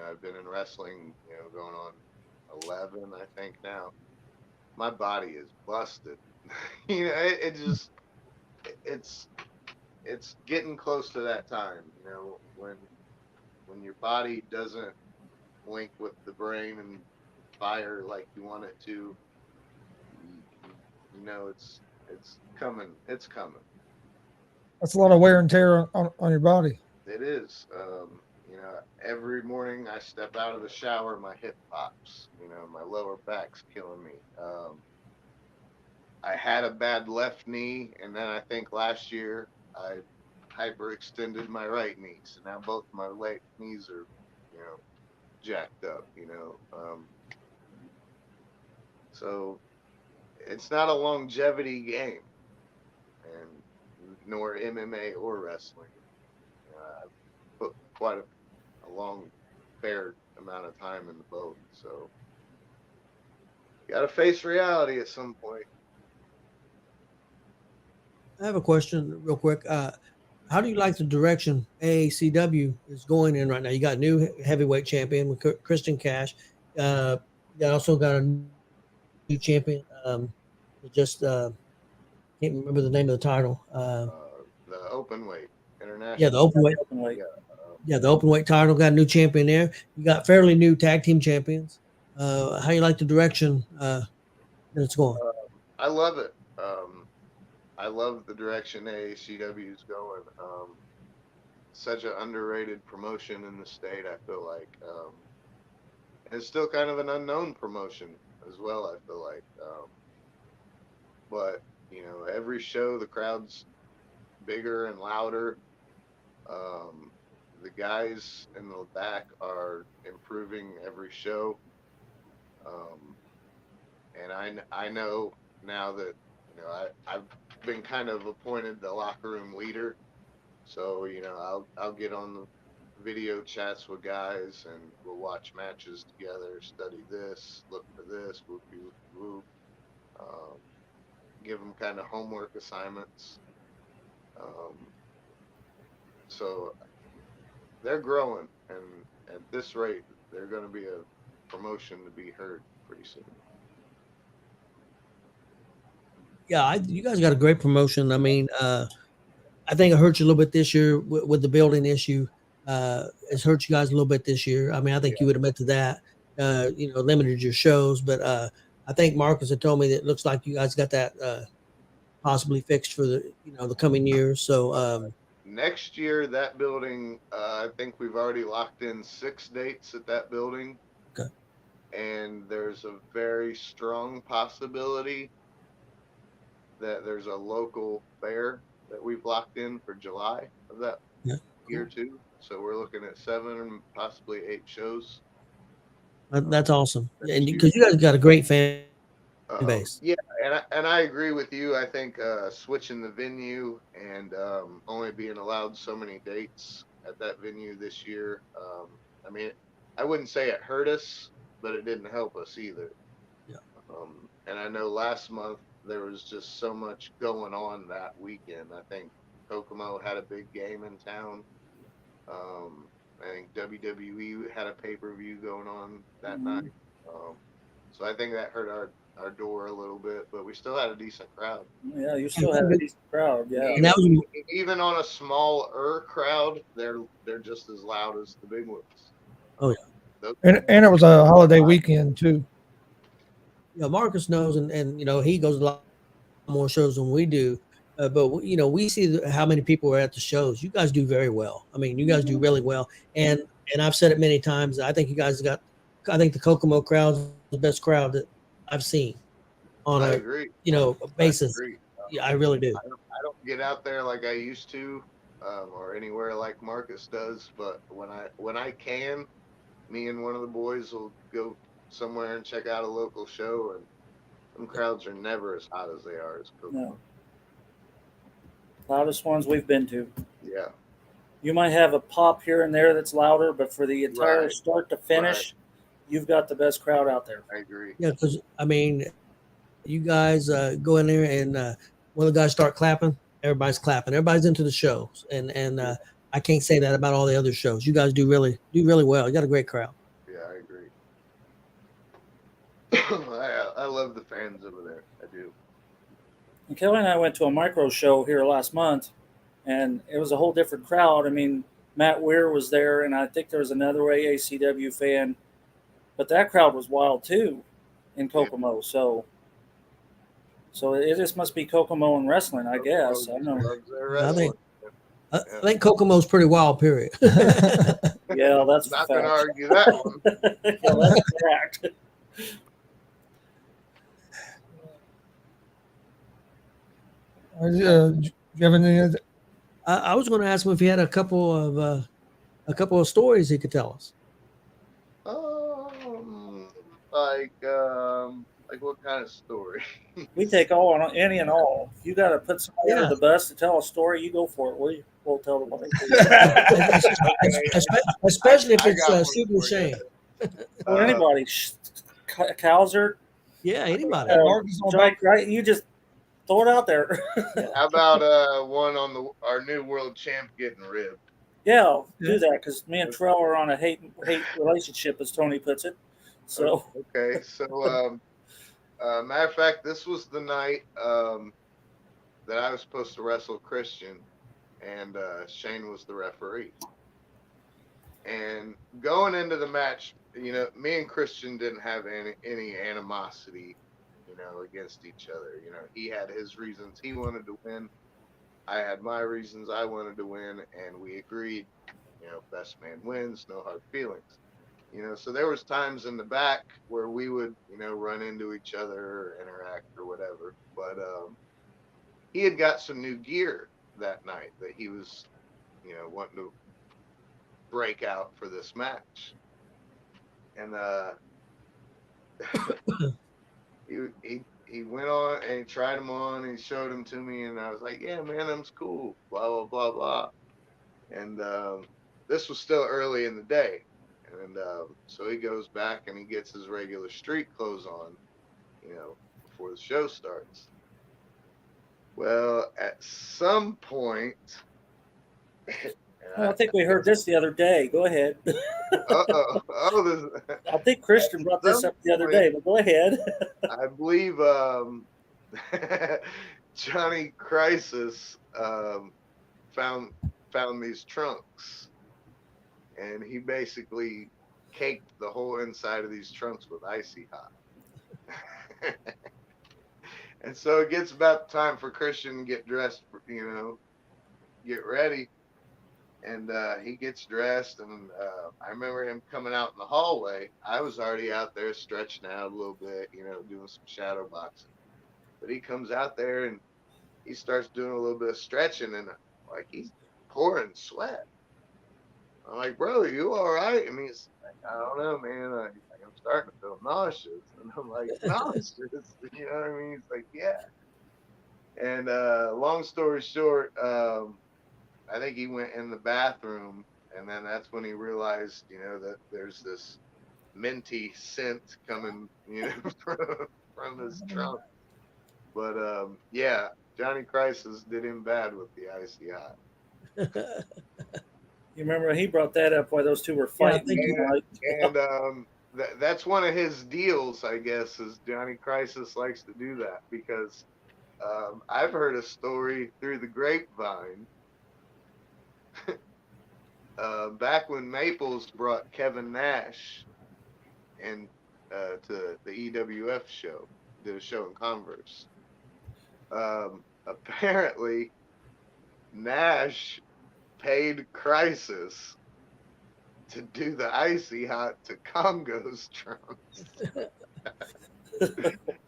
I've been in wrestling, going on 11, I think now. My body is busted. It just it's it's getting close to that time. When your body doesn't link with the brain and fire like you want it to, it's coming. It's coming. That's a lot of wear and tear on your body. It is. Every morning I step out of the shower, my hip pops. My lower back's killing me. I had a bad left knee, and then I think last year I hyperextended my right knee, so now both my knees are, jacked up. So it's not a longevity game, and nor MMA or wrestling. I've put quite a long, fair amount of time in the boat, so you got to face reality at some point. I have a question, real quick. How do you like the direction AACW is going in right now? You got a new heavyweight champion with Kristen Cash. You also got a new champion. That just can't remember the name of the title. The open weight Yeah, international. the open weight. Open weight. Yeah, Yeah, the open weight title got a new champion there. You got fairly new tag team champions. How you like the direction that it's going? I love it. I love the direction AACW is going. Such an underrated promotion in the state. I feel like, and it's still kind of an unknown promotion as well. I feel like, but every show the crowd's bigger and louder. Um, the guys in the back are improving every show, um, and I know now that I've been kind of appointed the locker room leader. So I'll get on the video chats with guys, and we'll watch matches together, study this, look for this, whoopie whoopie whoop. Um, give them kind of homework assignments. Um, so they're growing, and at this rate, they're going to be a promotion to be heard pretty soon. Yeah, you guys got a great promotion. I mean, I think it hurt you a little bit this year with the building issue. It's hurt you guys a little bit this year. I mean, I think you would have meant to that. Limited your shows, but I think Marcus had told me that it looks like you guys got that possibly fixed for the coming years. So Next year, that building, I think we've already locked in 6 dates at that building. okay. And there's a very strong possibility that there's a local fair that we've locked in for July of that Yeah, year cool. too. So we're looking at 7, possibly 8 shows That's awesome. Yeah, and next year. because you guys got a great fan base. Yeah, and I agree with you. I think switching the venue and only being allowed so many dates at that venue this year. I mean, I wouldn't say it hurt us, but it didn't help us either. Yeah. And I know last month there was just so much going on that weekend. I think Kokomo had a big game in town. I think WWE had a pay per view going on that night. Mhm. So I think that hurt our door a little bit, but we still had a decent crowd. Yeah, you still had a decent crowd. Yeah. And that was Even on a smaller crowd, they're just as loud as the big ones. Oh, Those- And it was a holiday weekend too. Marcus knows, and he goes a lot more shows than we do. But we see how many people are at the shows. You guys do very well. I mean, you guys do really well. And I've said it many times. I think you guys I think the Kokomo crowd's the best crowd that I've seen on I a agree. basis. I agree. Yeah, I really do. I don't get out there like I used to, or anywhere like Marcus does. But when I can, me and one of the boys will go somewhere and check out a local show, and some crowds are never as hot as they are as Kokomo. No. Loudest ones we've been to. Yeah, You might have a pop here and there that's louder, but for the entire Right. start to finish, you've got the best crowd out there. I agree. Yeah, because I mean, you guys go in there and when the guys start clapping, everybody's clapping. Everybody's into the shows, and I can't say that about all the other shows. You guys do really well. You got a great crowd. Yeah, I agree. I love the fans over there. I do. And Kelly and I went to a micro show here last month, and it was a whole different crowd. I mean, Matt Weir was there, and I think there was another AACW fan, but that crowd was wild too in Kokomo. So it just must be Kokomo and wrestling, I guess. I don't know. Loves their I think wrestling. I think Kokomo's pretty wild. Period. Yeah, that's Not a going to fact. argue that one. Yeah, that's correct. Do you have any? I was going to ask him if he had a couple of stories he could tell us. Like what kind of story? We take all on any and all. If you got to put somebody under the bus to tell a story, you go for it. We'll tell them what they do. Especially if I it's got one Steve for you. Shane. Or anybody. Cowser. Yeah, anybody. Marcus on back. Right? You just throw it out there. How about one on our new world champ getting ribbed? Yeah, do that because me and Trell are on a hate relationship, as Tony puts it. So Okay, so matter of fact, this was the night that I was supposed to wrestle Christian, and Shane was the referee. And going into the match, me and Christian didn't have any animosity, against each other. He had his reasons he wanted to win. I had my reasons I wanted to win, and we agreed, best man wins, no hard feelings. So there was times in the back where we would, run into each other or interact or whatever. But he had got some new gear that night that he was, wanting to break out for this match. And he went on and he tried them on and he showed them to me, and I was like, yeah, man, them's cool, blah, blah, blah, blah. And this was still early in the day. And so he goes back and he gets his regular street clothes on, before the show starts. Well, at some point, I think we heard this the other day. Go ahead. I think Christian brought this up the other day, but go ahead. I believe Johnny Crisis found these trunks, and he basically caked the whole inside of these trunks with icy hot. And so it gets about time for Christian to get dressed, get ready. And he gets dressed, and I remember him coming out in the hallway. I was already out there stretching out a little bit, doing some shadow boxing. But he comes out there and he starts doing a little bit of stretching, and like he's pouring sweat. I'm like, bro, you all right? I mean, he's like, I don't know, man. I'm starting to feel nauseous. And I'm like, nauseous? You know what I mean? He's like, yeah. And long story short, I think he went in the bathroom, and then that's when he realized, that there's this minty scent coming, from his trunk. But yeah, Johnny Crisis did him bad with the icy hot. You remember he brought that up while those two were fighting. And that's one of his deals, I guess, is Johnny Crisis likes to do that because I've heard a story through the grapevine. Back when Maples brought Kevin Nash and to the EWF show, did a show in Converse. Apparently, Nash paid Crisis to do the icy hot to Congo's drums.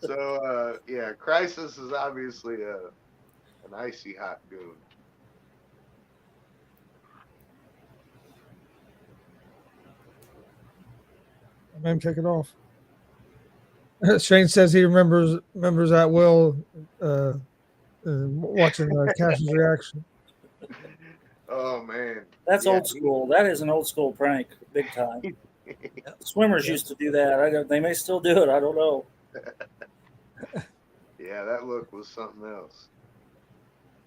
So yeah, Crisis is obviously an icy hot goon. Man, take it off. Shane says he remembers that well, watching Cash's reaction. Oh man, That's old school. That is an old school prank, big time. Swimmers used to do that. They may still do it. I don't know. Yeah, that look was something else.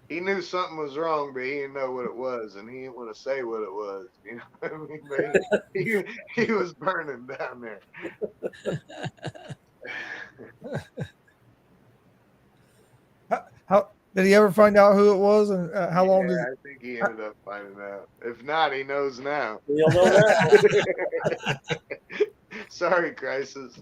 He knew something was wrong, but he didn't know what it was, and he didn't want to say what it was. You know what I mean? But he was burning down there. How did he ever find out who it was, and how long did? I think he ended up finding out. If not, he knows now. You'll know that. Sorry, Crisis.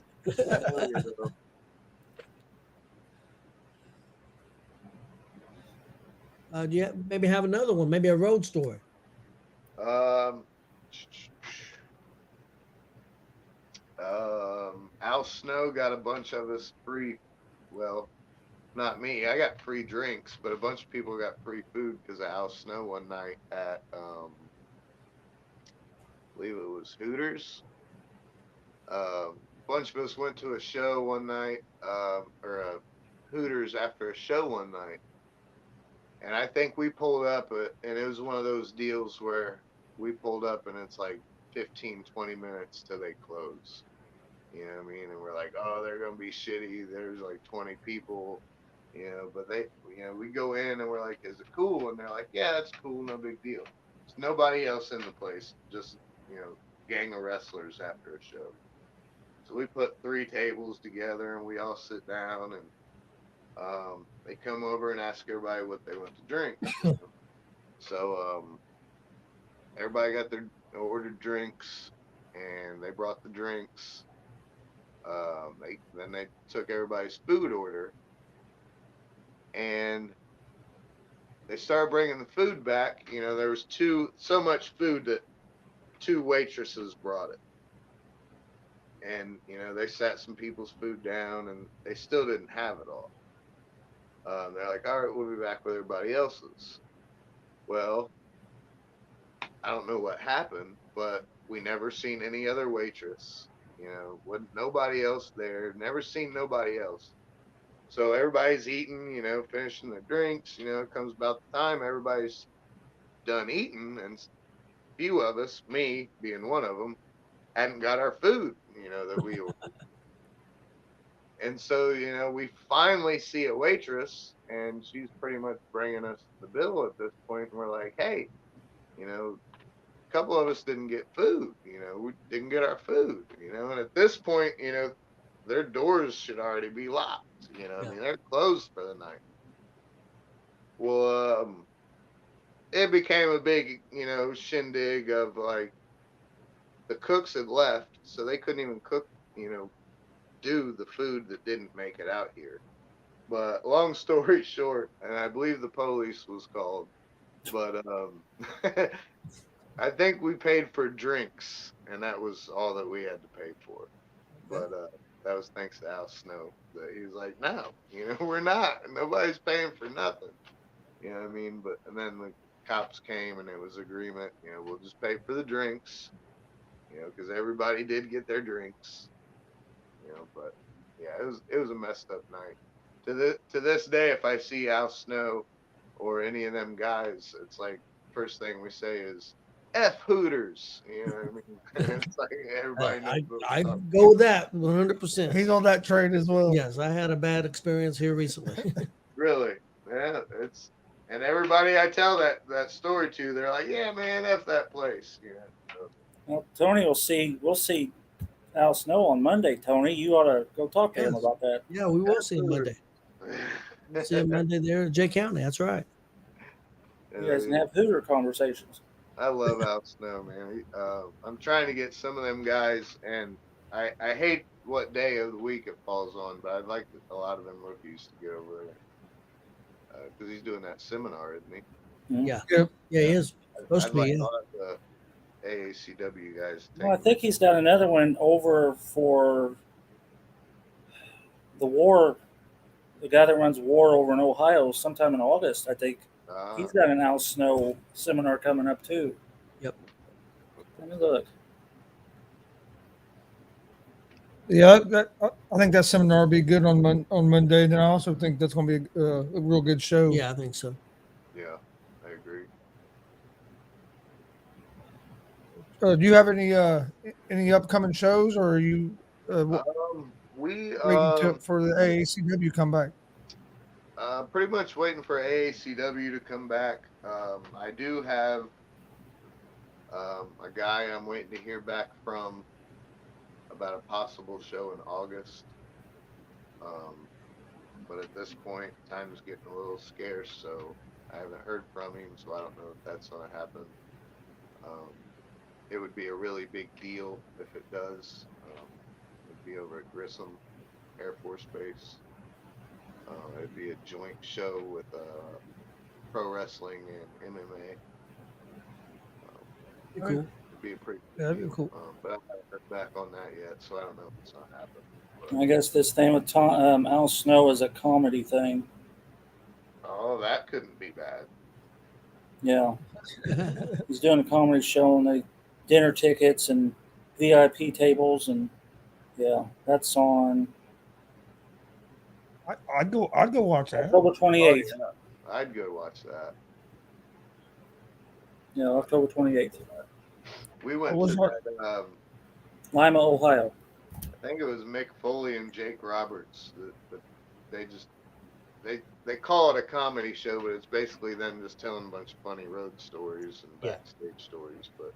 Do you maybe have another one? Maybe a road story. Al Snow got a bunch of us free. Well, not me. I got free drinks, but a bunch of people got free food because of Al Snow one night at, I believe it was Hooters. A bunch of us went to a show one night, or a Hooters after a show one night. And I think we pulled up, and it was one of those deals where we pulled up and it's like 15, 20 minutes till they close. You know what I mean? And we're like, oh, they're going to be shitty. There's like 20 people, you know, but we go in and we're like, is it cool? And they're like, yeah, it's cool. No big deal. There's nobody else in the place. Just, gang of wrestlers after a show. So we put 3 tables together and we all sit down and they come over and ask everybody what they want to drink. So everybody got their ordered drinks and they brought the drinks. Then they took everybody's food order and they started bringing the food back. There was so much food that 2 waitresses brought it. And, they sat some people's food down and they still didn't have it all. They're like, all right, we'll be back with everybody else's. Well, I don't know what happened, but we never seen any other waitress. Wasn't nobody else there. Never seen nobody else. So everybody's eating, finishing their drinks. It comes about the time everybody's done eating, and a few of us, me being one of them, hadn't got our food, that we ordered. And so, we finally see a waitress, and she's pretty much bringing us the bill at this point. And we're like, hey, a couple of us didn't get food. We didn't get our food. And at this point, their doors should already be locked. I mean, they're closed for the night. Well, it became a big, shindig of like the cooks had left, so they couldn't even cook, do the food that didn't make it out here. But long story short, and I believe the police was called, but I think we paid for drinks, and that was all that we had to pay for. But that was thanks to Al Snow. That he was like, no, we're not. Nobody's paying for nothing. You know what I mean? And then the cops came, and it was agreement. We'll just pay for the drinks. Because everybody did get their drinks. But yeah, it was a messed up night. To this day, if I see Al Snow or any of them guys, it's like first thing we say is F Hooters. You know what I mean? It's like everybody knows. I go with that 100%. He's on that train as well. Yes, I had a bad experience here recently. Really? Yeah, and everybody I tell that story to, they're like, yeah, man, F that place. So. Well, Tony will see. We'll see Al Snow on Monday, Tony. You ought to go talk to him Yes. about that. Yeah, we will see him Monday. We'll see him Monday there in Jay County. That's right. You guys can have Hooter conversations. I love Al Snow, man. I'm trying to get some of them guys, and I hate what day of the week it falls on, but I'd like a lot of them rookies to get over there because he's doing that seminar, isn't he? Mhm. Yeah. Yep. Yeah, he is supposed I'd to be. like Yeah. a lot of the AACW guys. To Well, I take think he's got another one over for the War. The guy that runs War over in Ohio, sometime in August, I think. He's got an Al Snow seminar coming up too. Yep. Let me look. Yeah, I think that seminar will be good on Monday. Then I also think that's going to be a real good show. Yeah, I think so. Yeah, I agree. Do you have any upcoming shows, or are you We waiting for the AACW come back? pretty much waiting for AACW to come back. I do have a guy I'm waiting to hear back from about a possible show in August. But at this point, time's getting a little scarce, so I haven't heard from him, so I don't know if that's going to happen. It would be a really big deal if it does. It'd be over at Grissom Air Force Base. It'd be a joint show with pro wrestling and MMA. Cool. It'd be a pretty Yeah, that'd be deal. cool. But I haven't heard back on that yet, so I don't know if it's not happening. I guess this thing with Al Snow is a comedy thing. Oh, that couldn't be bad. Yeah, he's doing a comedy show and they dinner tickets and VIP tables and yeah, that's on I'd go watch that. October 28th. Oh, yeah. I'd go watch that. Yeah, October 28th. We went What was to that, Lima, Ohio. I think it was Mick Foley and Jake Roberts. They call it a comedy show, but it's basically them just telling a bunch of funny road stories and Yeah. backstage stories. But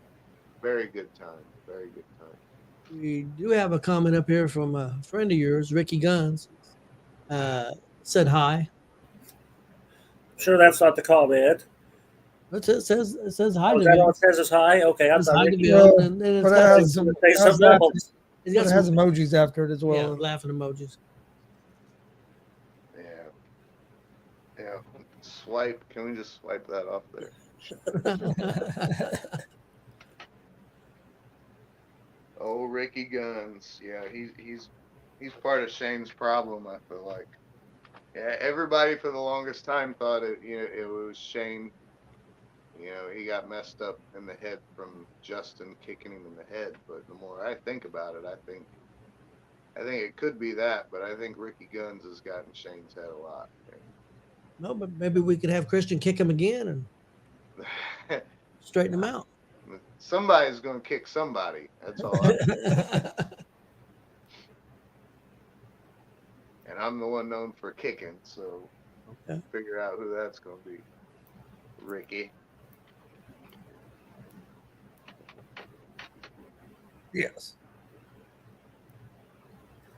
very good time. Very good time. We do have a comment up here from a friend of yours, Ricky Guns. Said hi. Sure, that's not the call, Ed. It says hi Oh, to is that all me. it says is hi? Okay, I It says thought hi to Ricky me, Well, and it's but got that some, has some, say has something that- else. it's but got it has some emojis after it as yeah, well. laughing emojis. Yeah. Yeah. Swipe. Can we just swipe that off there? Oh, Ricky Guns. Yeah, he's part of Shane's problem, I feel like. Yeah, everybody for the longest time thought it was Shane. He got messed up in the head from Justin kicking him in the head. But the more I think about it, I think it could be that. But I think Ricky Guns has gotten Shane's head a lot. No, but maybe we could have Christian kick him again and straighten him out. Somebody's gonna kick somebody. That's all. And I'm the one known for kicking, so Okay. figure out who that's gonna be. Ricky. Yes.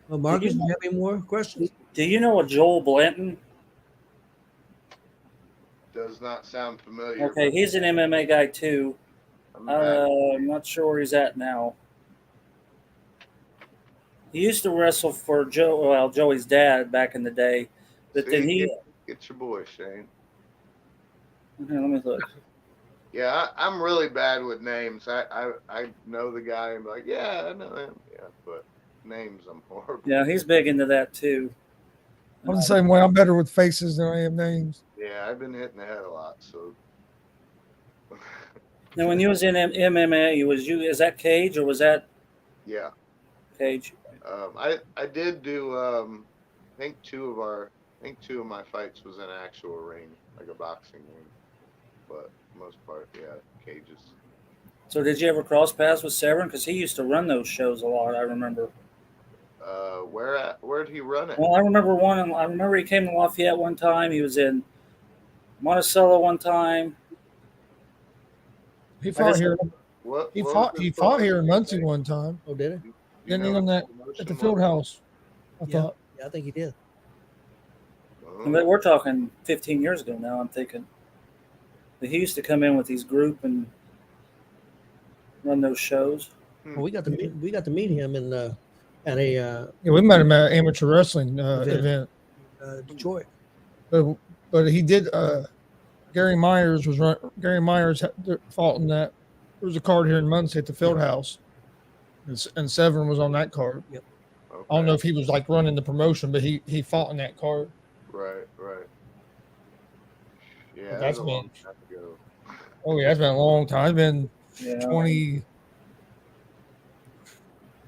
Well, Marcus, do you have any more questions? Do you know a Joel Blanton? Does not sound familiar. Okay, he's an MMA guy too. I'm bad. I'm not sure where he's at now. He used to wrestle for Joey's dad back in the day, but See, then he. get your boy Shane. Here, let me look. Yeah, I'm really bad with names. I know the guy and be like, yeah, I know him. Yeah, but names I'm horrible. Yeah, he's big into that too. I'm the same way. I'm better with faces than I am names. Yeah, I've been hitting the head a lot, so. Now, when you was in MMA, is that Cage or was that Yeah. Cage? I did do I think two of my fights was in an actual ring, like a boxing ring. But for the most part, yeah, cages. So did you ever cross paths with Severn? Because he used to run those shows a lot. I remember. Where'd he run it? Well, I remember one. I remember he came to Lafayette one time. He was in Monticello one time. He fought here. What He was fought. it He called? fought here in Muncie one time. Oh, did he? You Didn't he know on what that promotion at the was field it? house? I Yeah, thought. yeah, I think he did. Oh, But we're talking 15 years ago now. I'm thinking. But he used to come in with his group and run those shows. Well, we got to meet him in at a Yeah, we met him at an amateur wrestling Event. event. Detroit. But he did. Gary Myers was run. Gary Myers fought in that. There was a card here in Muncie at the field house, and Severn was on that card. Yep. okay. I don't know if he was like running the promotion, but he fought in that card. Right. Yeah, But that was that's a been long time ago. oh yeah, it's been a long time. It's been Yeah. 20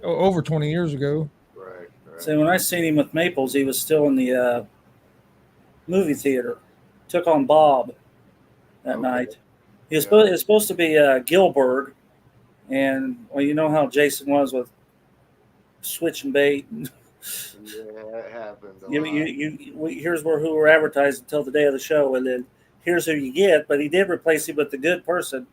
over 20 years ago. Right. So when I seen him with Maples, he was still in the movie theater. Took on Bob that Okay. night. He was Yeah. supposed to be Gilbert, and well, you know how Jason was with switching bait. Yeah, it happened a You, lot. here's who we're advertising until the day of the show, and then here's who you get. But he did replace him with the good person,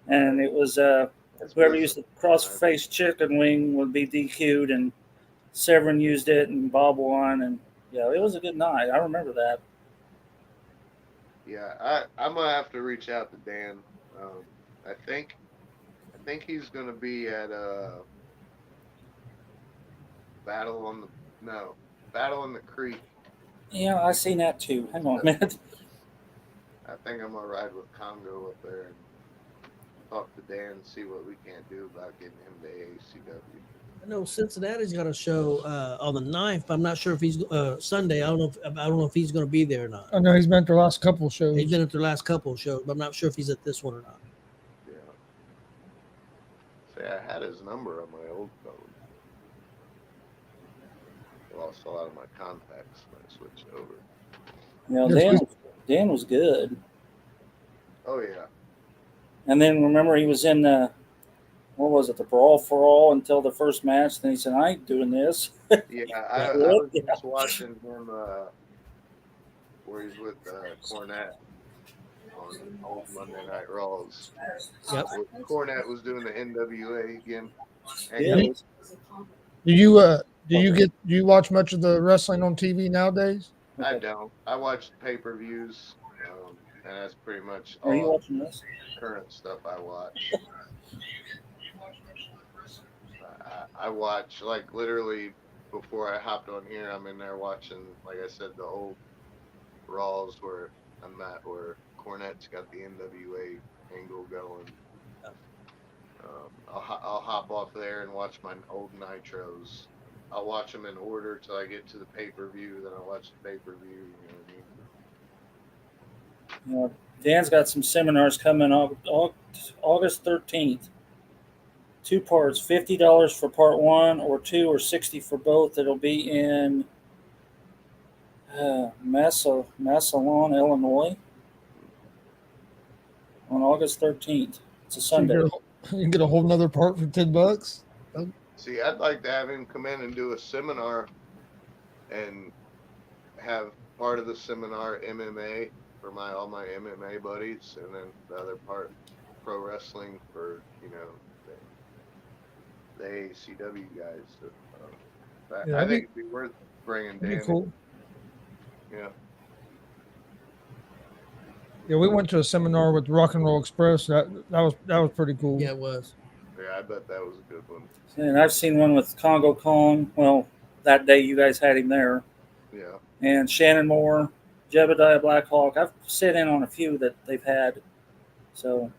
and it was That's whoever business. used the cross-faced chicken wing would be DQ'd, and Severn used it, and Bob won, and yeah, it was a good night. I remember that. Yeah, I'm gonna have to reach out to Dan. I think he's gonna be at Battle in the Creek. Yeah, I seen that too. Hang on a minute. I think I'm gonna ride with Congo up there and talk to Dan and see what we can't do about getting him to AACW. I know Cincinnati's got a show on the 9th, but I'm not sure if he's Sunday. I don't know if he's going to be there or not. I know he's been at their last couple of shows. He's been at their last couple of shows, but I'm not sure if he's at this one or not. Yeah. See, I had his number on my old phone. Lost a lot of my contacts when I switched over. You know, Yes, Dan was good. Oh yeah. And then remember he was in what was it, the Brawl for All until the first match. Then he said, "I ain't doing this." Yeah, I was just watching him where he's with Cornette on old Monday Night Raws. Yep. Cornette was doing the NWA again. Yeah. Do you watch much of the wrestling on TV nowadays? I don't. I watch pay-per-views, and that's pretty much Are you all watching this? current stuff I watch. I watch, like, literally before I hopped on here, I'm in there watching, like I said, the old Raws where I'm at, where Cornette's got the NWA angle going. I'll hop off there and watch my old Nitros. I'll watch them in order till I get to the pay-per-view, then I'll watch the pay-per-view, you know what I mean? You know, Dan's got some seminars coming August 13th. 2 parts, $50 for part 1 or 2 or 60 for both. It'll be in Massillon, Illinois on August 13th. It's a Sunday. You can get a whole nother part for $10. See, I'd like to have him come in and do a seminar and have part of the seminar MMA for all my MMA buddies, and then the other part pro wrestling for, you know, the ACW guys. So, Yeah, I think it'd be worth bringing Dan. Cool. Yeah. Yeah, we went to a seminar with Rock and Roll Express. That was pretty cool. Yeah, it was. Yeah, I bet that was a good one. And I've seen one with Congo Kong. Well, that day you guys had him there. Yeah. And Shannon Moore, Jebediah Blackhawk. I've sat in on a few that they've had. So,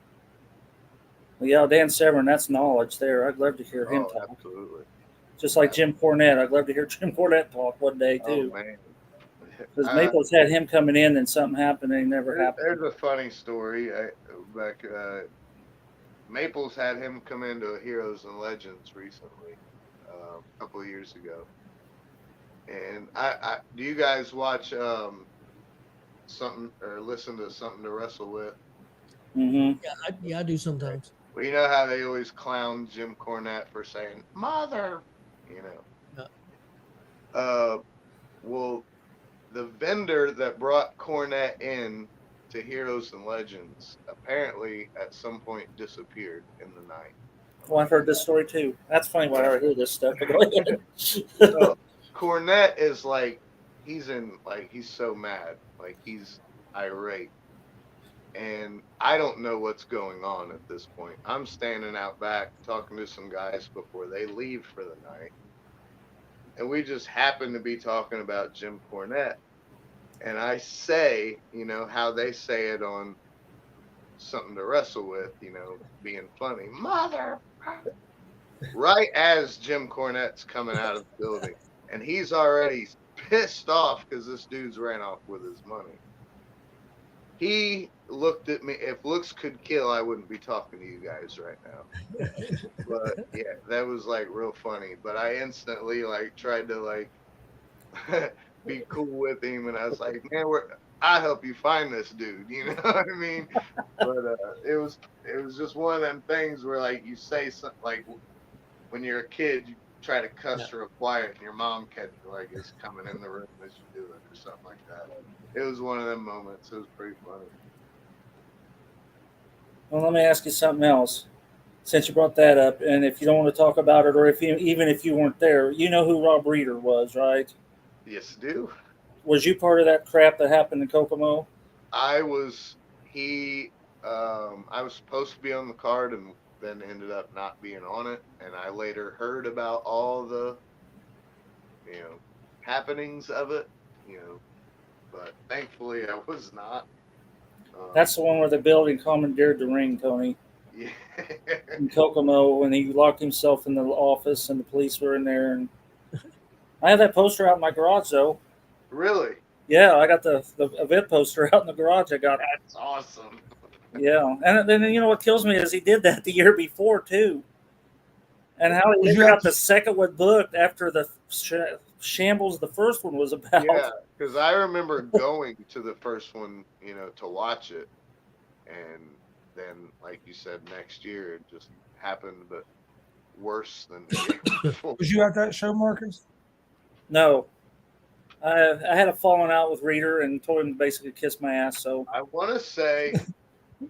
well, yeah, Dan Severn, that's knowledge there. I'd love to hear him talk. Absolutely. Just like Jim Cornette. I'd love to hear Jim Cornette talk one day, too. Oh, man. Because Maples had him coming in and something happened and he never happened. There's a funny story. Maples had him come into a Heroes and Legends recently, a couple of years ago. And I do you guys watch something or listen to Something to Wrestle With? Mm-hmm. Yeah, I do sometimes. Well, you know how they always clown Jim Cornette for saying "mother," you know. Yeah. Well, the vendor that brought Cornette in to Heroes and Legends apparently at some point disappeared in the night. Well, I've heard this story too. That's funny why I hear this stuff. But go ahead. So Cornette is like, he's so mad, like he's irate. And I don't know what's going on at this point. I'm standing out back talking to some guys before they leave for the night. And we just happen to be talking about Jim Cornette. And I say, how they say it on Something to Wrestle With, being funny. Mother! Right as Jim Cornette's coming out of the building. And he's already pissed off because this dude's ran off with his money. He looked at me. If looks could kill, I wouldn't be talking to you guys right now. But yeah, that was like real funny. But I instantly like tried to like be cool with him, and I was like, man, I'll help you find this dude. You know what I mean? But it was just one of them things where like you say something like when you're a kid, you try to cuss real quiet, and your mom is coming in the room as you do it or something like that. It was one of them moments. It was pretty funny. Well, let me ask you something else. Since you brought that up, and if you don't want to talk about it, or even if you weren't there, you know who Rob Reeder was, right? Yes, I do. Was you part of that crap that happened in Kokomo? I was. I was supposed to be on the card, and then ended up not being on it. And I later heard about all the, happenings of it. But thankfully I was not. That's the one where the building commandeered the ring, Tony. Yeah. In Kokomo, when he locked himself in the office and the police were in there. And I have that poster out in my garage, though. Really? Yeah, I got the event poster out in the garage. I got. That's awesome. Yeah, and then you know what kills me is he did that the year before too, and how he got the second one booked after the shambles the first one was about. Yeah, because I remember going to the first one, to watch it, and then, like you said, next year it just happened, but worse than the year before. Was you at that show, Marcus? No, I had a falling out with Reeder and told him to basically kiss my ass. So I want to say,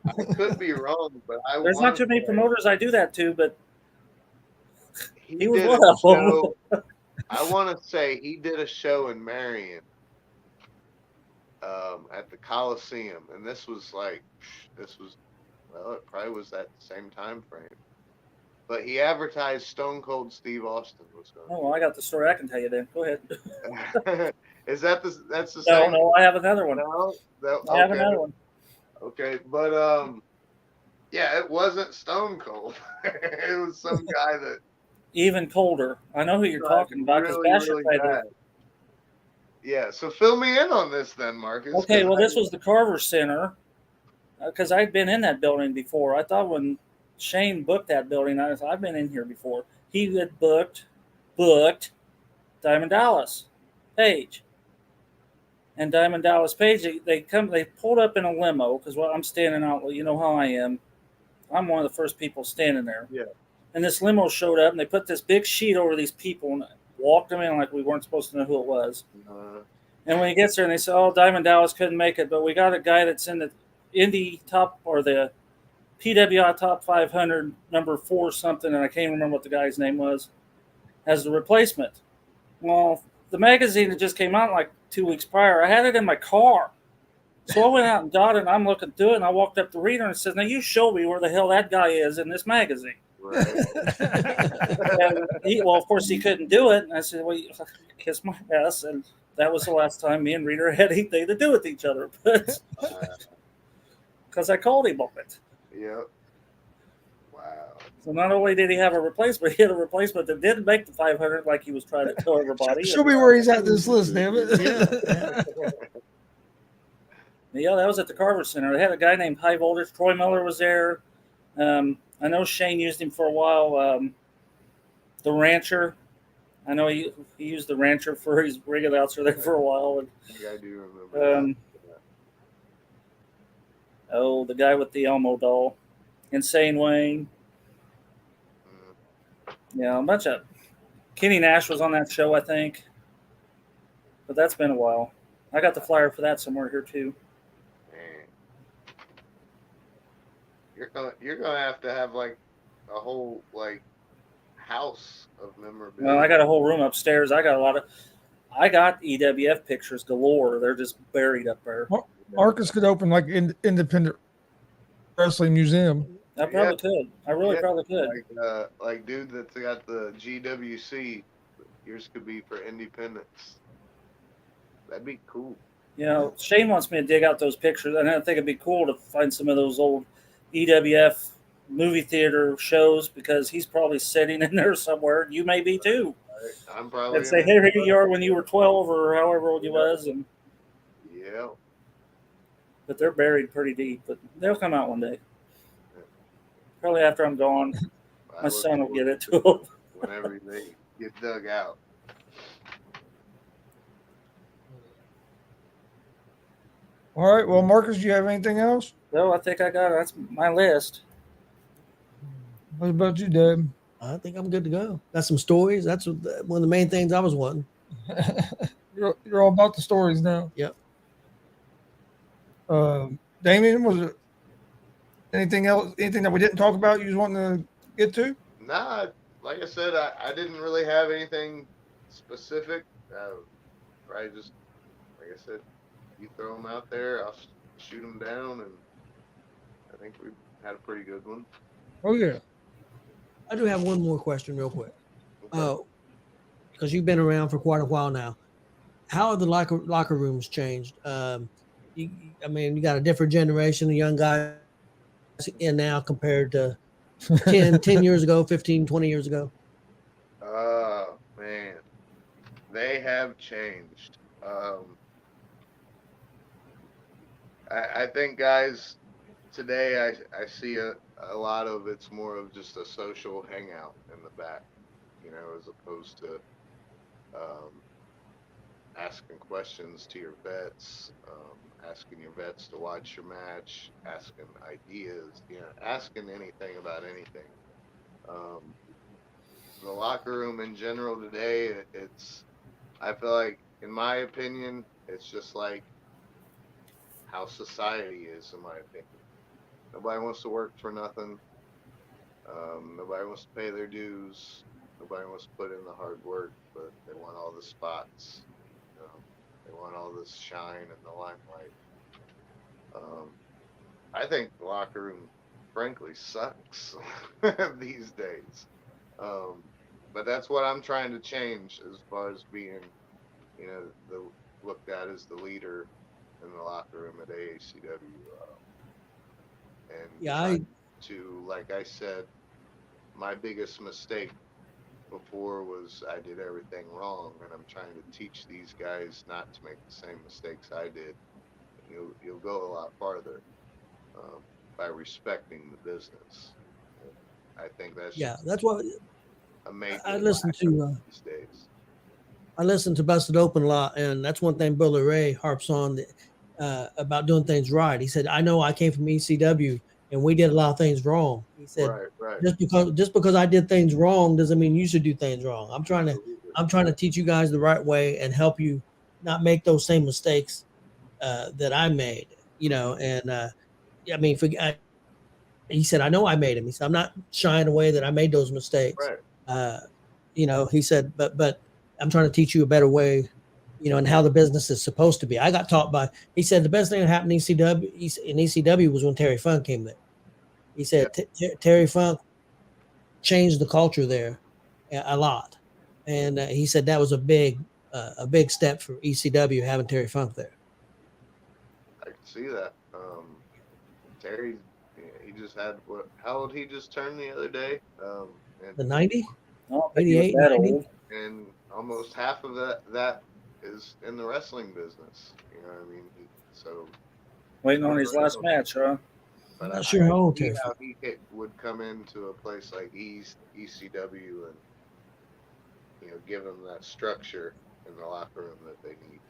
I could be wrong, but there's not too many promoters I do that to, but he was one of them. I want to say he did a show in Marion at the Coliseum, and this was it probably was that same time frame. But he advertised Stone Cold Steve Austin was going. Oh, well, I got the story. I can tell you then. Go ahead. Is that's the same? No, I have another one. No, I have another one. Okay, but yeah, it wasn't Stone Cold. It was some guy that. Even colder. I know who you're talking about because Basher played it. Yeah, so fill me in on this then, Marcus. Okay, well, this was the Carver Center because I'd been in that building before. I thought when Shane booked that building, I've been in here before. He had booked Diamond Dallas Page. And Diamond Dallas Page, they pulled up in a limo because I'm standing out. Well, you know how I am. I'm one of the first people standing there. Yeah. And this limo showed up, and they put this big sheet over these people and walked them in like we weren't supposed to know who it was. And when he gets there, and they say, "Oh, Diamond Dallas couldn't make it, but we got a guy that's in the Indy top or the PWI top 500, number 4 something," and I can't remember what the guy's name was, as the replacement. Well, the magazine that just came out like 2 weeks prior, I had it in my car. So I went out and got it, and I'm looking through it, and I walked up to the reader and said, "Now you show me where the hell that guy is in this magazine." Right. Well, of course, he couldn't do it. And I said, "Well, kiss my ass." And that was the last time me and Reeder had anything to do with each other. But because I called him on it. Yep. Wow. So not only did he have a replacement, he had a replacement that didn't make the 500 like he was trying to tell everybody. Show me where he's at this list, damn it. Yeah, that was at the Carver Center. They had a guy named High Voltage. Troy Miller was there. I know Shane used him for a while. The Rancher. I know he used the Rancher for his ring announcer there for a while. And, I do remember that. The guy with the Elmo doll. Insane Wayne. Yeah, a bunch of Kenny Nash was on that show, I think. But that's been a while. I got the flyer for that somewhere here too. You're gonna have to have like a whole like house of memorabilia. Well, I got a whole room upstairs. I got EWF pictures galore. They're just buried up there. Marcus could open like independent wrestling museum. I probably could. I really Yeah, probably could. like dude that's got the GWC. Yours could be for independence. That'd be cool. You know, Shane wants me to dig out those pictures, and I think it'd be cool to find some of those old EWF movie theater shows because he's probably sitting in there somewhere. You may be too. I'm probably And say, hey, here you are when you were 12 or however old you was, and yeah. but they're buried pretty deep. But they'll come out one day. Probably after I'm gone. I My look son will forward get it to to him. whenever they get dug out. All right. Well, Marcus, do you have anything else? No, I think I got it. That's my list. What about you, Deb? I think I'm good to go. Got some stories. That's one of the main things I was wanting. You're all about the stories now. Yep. Damien, was there anything else? Anything that we didn't talk about you was wanting to get to? Nah, like I said, I didn't really have anything specific. Probably just like I said, you throw them out there, I'll shoot them down, and I think we had a pretty good one. Oh yeah. I do have one more question, real quick. Okay. Because you've been around for quite a while now. How have the locker rooms changed? I mean, you got a different generation of young guys in now compared to 10 years ago, 15, 20 years ago. Man, they have changed. I think guys today I see a lot of it's more of just a social hangout in the back, as opposed to asking questions to your vets, asking your vets to watch your match, asking ideas, asking anything about anything. The locker room in general today, I feel like, in my opinion, it's just like how society is, in my opinion. Nobody wants to work for nothing. Nobody wants to pay their dues. Nobody wants to put in the hard work, but they want all the spots. They want all this shine and the limelight. I think the locker room, frankly, sucks these days. But that's what I'm trying to change as far as being, looked at as the leader in the locker room at AACW. And like I said, my biggest mistake before was I did everything wrong, and I'm trying to teach these guys not to make the same mistakes I did. You'll go a lot farther by respecting the business. I think that's what a major I listen to these days. I listen to Busted Open a lot, and that's one thing Billy Ray harps on about doing things right. He said, "I know I came from ECW, and we did a lot of things wrong." He said, "Right. Just because I did things wrong doesn't mean you should do things wrong. I'm trying to teach you guys the right way and help you not make those same mistakes that I made. And I mean, he said, I know I made them. He said, I'm not shying away that I made those mistakes. Right. He said, but I'm trying to teach you a better way, and how the business is supposed to be. I got taught he said the best thing that happened in ECW was when Terry Funk came there. He said Terry Funk changed the culture there a lot. And he said that was a big step for ECW having Terry Funk there. I can see that. Terry, he just had how old he just turned the other day? The 90? Oh, 88, 90? And almost half of that is in the wrestling business. You know what I mean? So waiting on his last match, huh? But I'm not sure how old Terry would come into a place like ECW and give them that structure in the locker room that they need.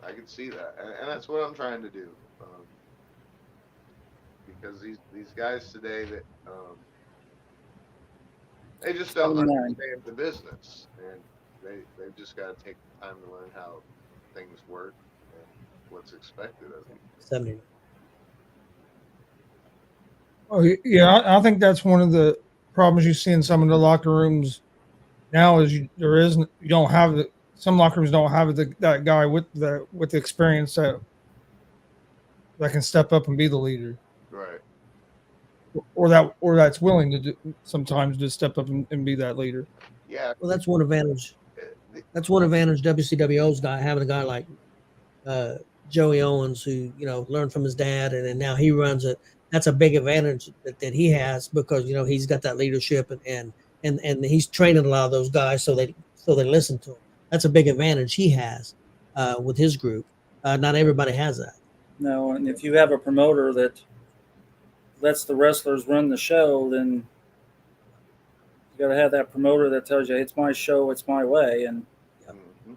I can see that, and that's what I'm trying to do. Because these guys today that they just don't understand the business, and they've just got to take the time to learn how things work and what's expected of them. 70. Oh, yeah, I think that's one of the problems you see in some of the locker rooms now is you don't have some locker rooms don't have that guy with the experience that can step up and be the leader, Right. or that's willing to do sometimes to step up and be that leader. Yeah. Well, that's one advantage. uh, That's one advantage WCWO's got, having a guy like uh, Joey Owens, who learned from his dad, and then now he runs it. That's a big advantage that he has, because he's got that leadership, and he's training a lot of those guys, so they listen to him. That's a big advantage he has with his group. Not everybody has that. No, and if you have a promoter that lets the wrestlers run the show, then you got to have that promoter that tells you it's my show, it's my way. And mhm.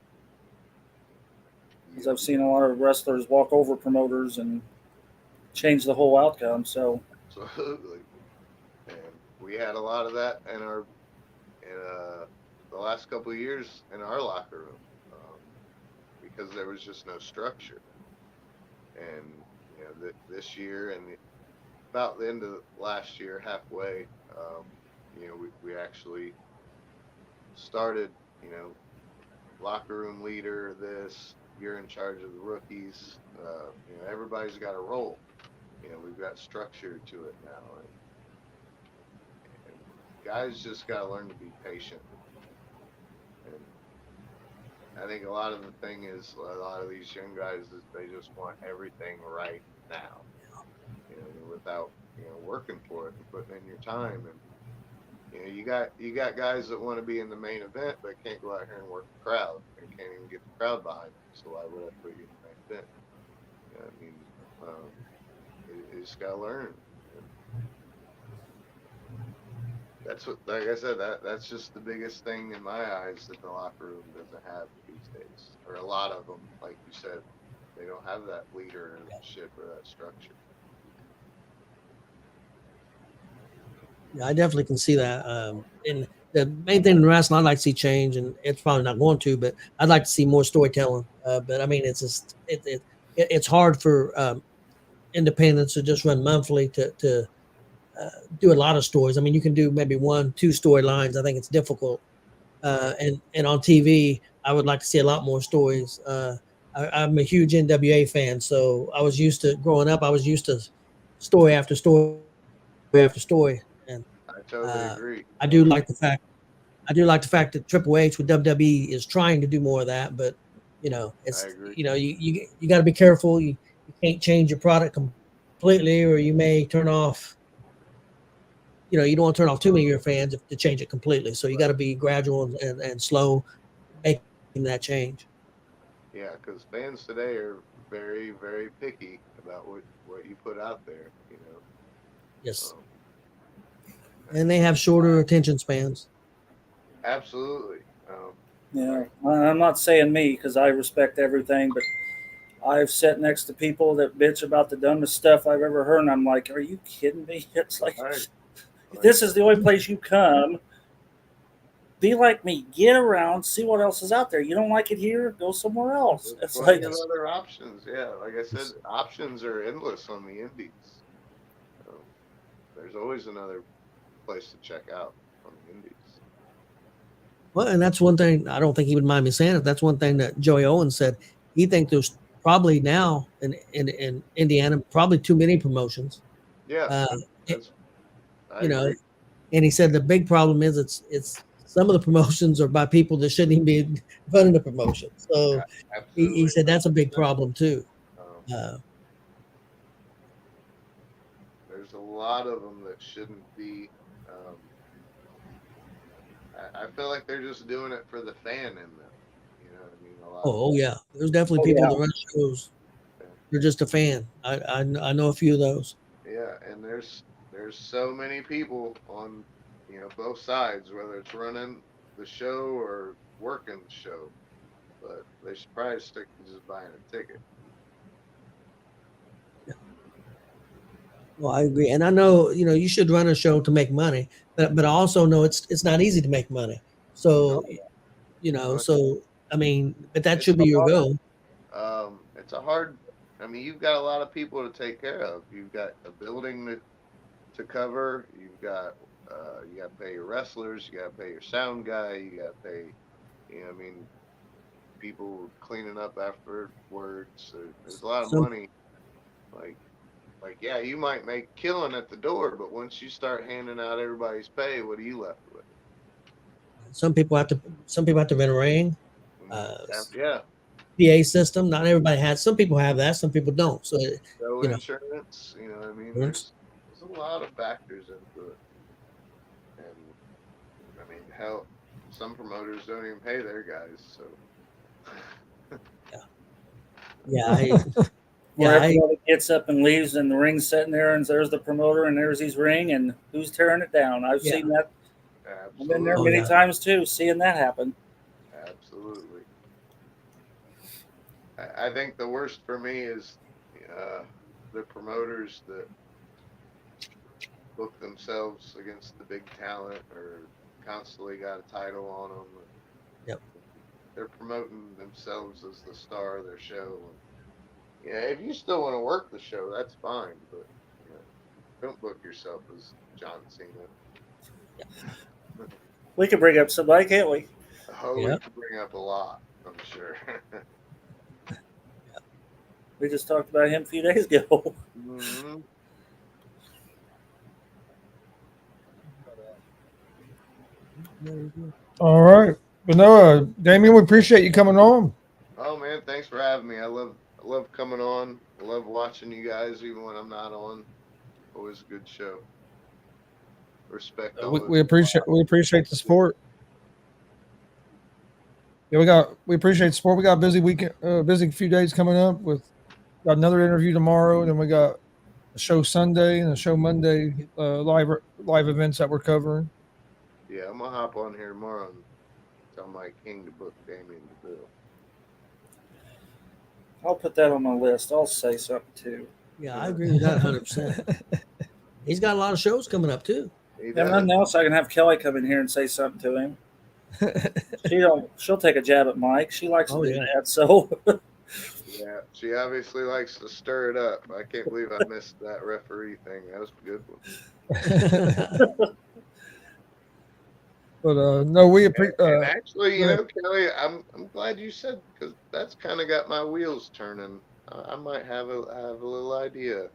because I've seen a lot of wrestlers walk over promoters and change the whole outcome. So Absolutely. And we had a lot of that in the last couple of years in our locker room, because there was just no structure. And this year and about the end of last year, halfway, we actually started, locker room leader. You're in charge of the rookies. Everybody's got a role. We've got structure to it now, and guys just got to learn to be patient. And I think a lot of the thing is a lot of these young guys is they just want everything right now, without working for it and putting in your time. And you got guys that want to be in the main event but can't go out here and work the crowd and can't even get the crowd behind them. So why would I put you in the main event? You just gotta learn. That's what, like I said, that's just the biggest thing in my eyes that the locker room doesn't have these days, or a lot of them, like you said, they don't have that leadership or that structure. Yeah, I definitely can see that. And the main thing in wrestling I'd like to see change, and it's probably not going to, but I'd like to see more storytelling. But I mean, it's just it's hard for independents to just run monthly to do a lot of stories. I mean, you can do maybe 1-2 storylines. I think it's difficult. And on TV, I would like to see a lot more stories. I'm a huge NWA fan, so I was used to growing up. I was used to story after story after story, and I totally agree. I do like the fact that Triple H with WWE is trying to do more of that, but I it's agree. You got to be careful. You can't change your product completely, or you may turn off. You don't want to turn off too many of your fans to change it completely. So you got to be gradual and slow making that change. Yeah, because fans today are very, very picky about what you put out there. Yes, Um, and they have shorter attention spans. absolutely. yeah, I'm not saying me because I respect everything, but I've sat next to people that bitch about the dumbest stuff I've ever heard, and I'm like, are you kidding me? It's like, Right. this is the only place you come. Be like me, get around, see what else is out there. You don't like it here, go somewhere else. There's It's plenty like, of other options. Yeah, like I said, options are endless on the indies. Um, there's always another place to check out on the indies. Well, and that's one thing I don't think he would mind me saying it. That's one thing that Joey Owens said. He thinks there's probably now in Indiana probably too many promotions. Yeah, Uh, that's I you know, agree. and he said the big problem is it's some of the promotions are by people that shouldn't even be running the promotion. Yeah, So he absolutely. said that's a big problem too. Um, Uh, there's a lot of them that shouldn't be. Um, I feel like they're just doing it for the fan in them. You know what I mean? A lot of oh yeah, there's definitely oh people yeah, that run shows. them. They're just a fan. I know a few of those. Yeah, and there's so many people on both sides, whether it's running the show or working the show, but they should probably stick to just buying a ticket. Well, I agree, and I know you should run a show to make money, but I also know it's not easy to make money. No, So no, so I mean, but that it's should be your goal. it's a hard. I mean, you've got a lot of people to take care of. You've got a building to cover. You've got you got to pay your wrestlers, you got to pay your sound guy, you got to pay, I mean, people cleaning up afterwards. So there's a lot of money. Like yeah, you might make killing at the door, but once you start handing out everybody's pay, what are you left with? Some people have to rent a ring. Yeah. PA system. Not everybody has. Some people have that. Some people don't. So No you know, insurance. I mean, there's a lot of factors into it, and I mean, hell, some promoters don't even pay their guys. So yeah, Everybody gets up and leaves, and the ring's sitting there, and there's the promoter, and there's his ring, and who's tearing it down? I've seen that. absolutely. I've been there many times too, seeing that happen. Absolutely. I think the worst for me is the promoters that book themselves against the big talent or constantly got a title on them. Yep. They're promoting themselves as the star of their show. Yeah, if you still want to work the show, that's fine, but don't book yourself as John Cena. We can bring up somebody, can't we? Oh, we can bring up a lot, I'm sure. We just talked about him a few days ago. Mm-hmm. All right. But no, Damien, we appreciate you coming on. Oh man, thanks for having me. I love coming on. I love watching you guys even when I'm not on. Always a good show. Respect all We appreciate the support. Yeah, we appreciate the support. We got a busy weekend, busy few days coming up. Got another interview tomorrow, and then we got a show Sunday and a show Monday, live events that we're covering. Yeah, I'm gonna hop on here tomorrow and tell my king to book Damien Deville. I'll put that on my list. I'll say something too. Yeah, I agree with that 100%. He's got a lot of shows coming up too. If nothing else, I can have Kelly come in here and say something to him. She'll take a jab at Mike. She likes to do that. So yeah, she obviously likes to stir it up. I can't believe I missed that referee thing. That was a good one. But no, we appreciate. Actually, Kelly, I'm glad you said, because that's kind of got my wheels turning. I might have a little idea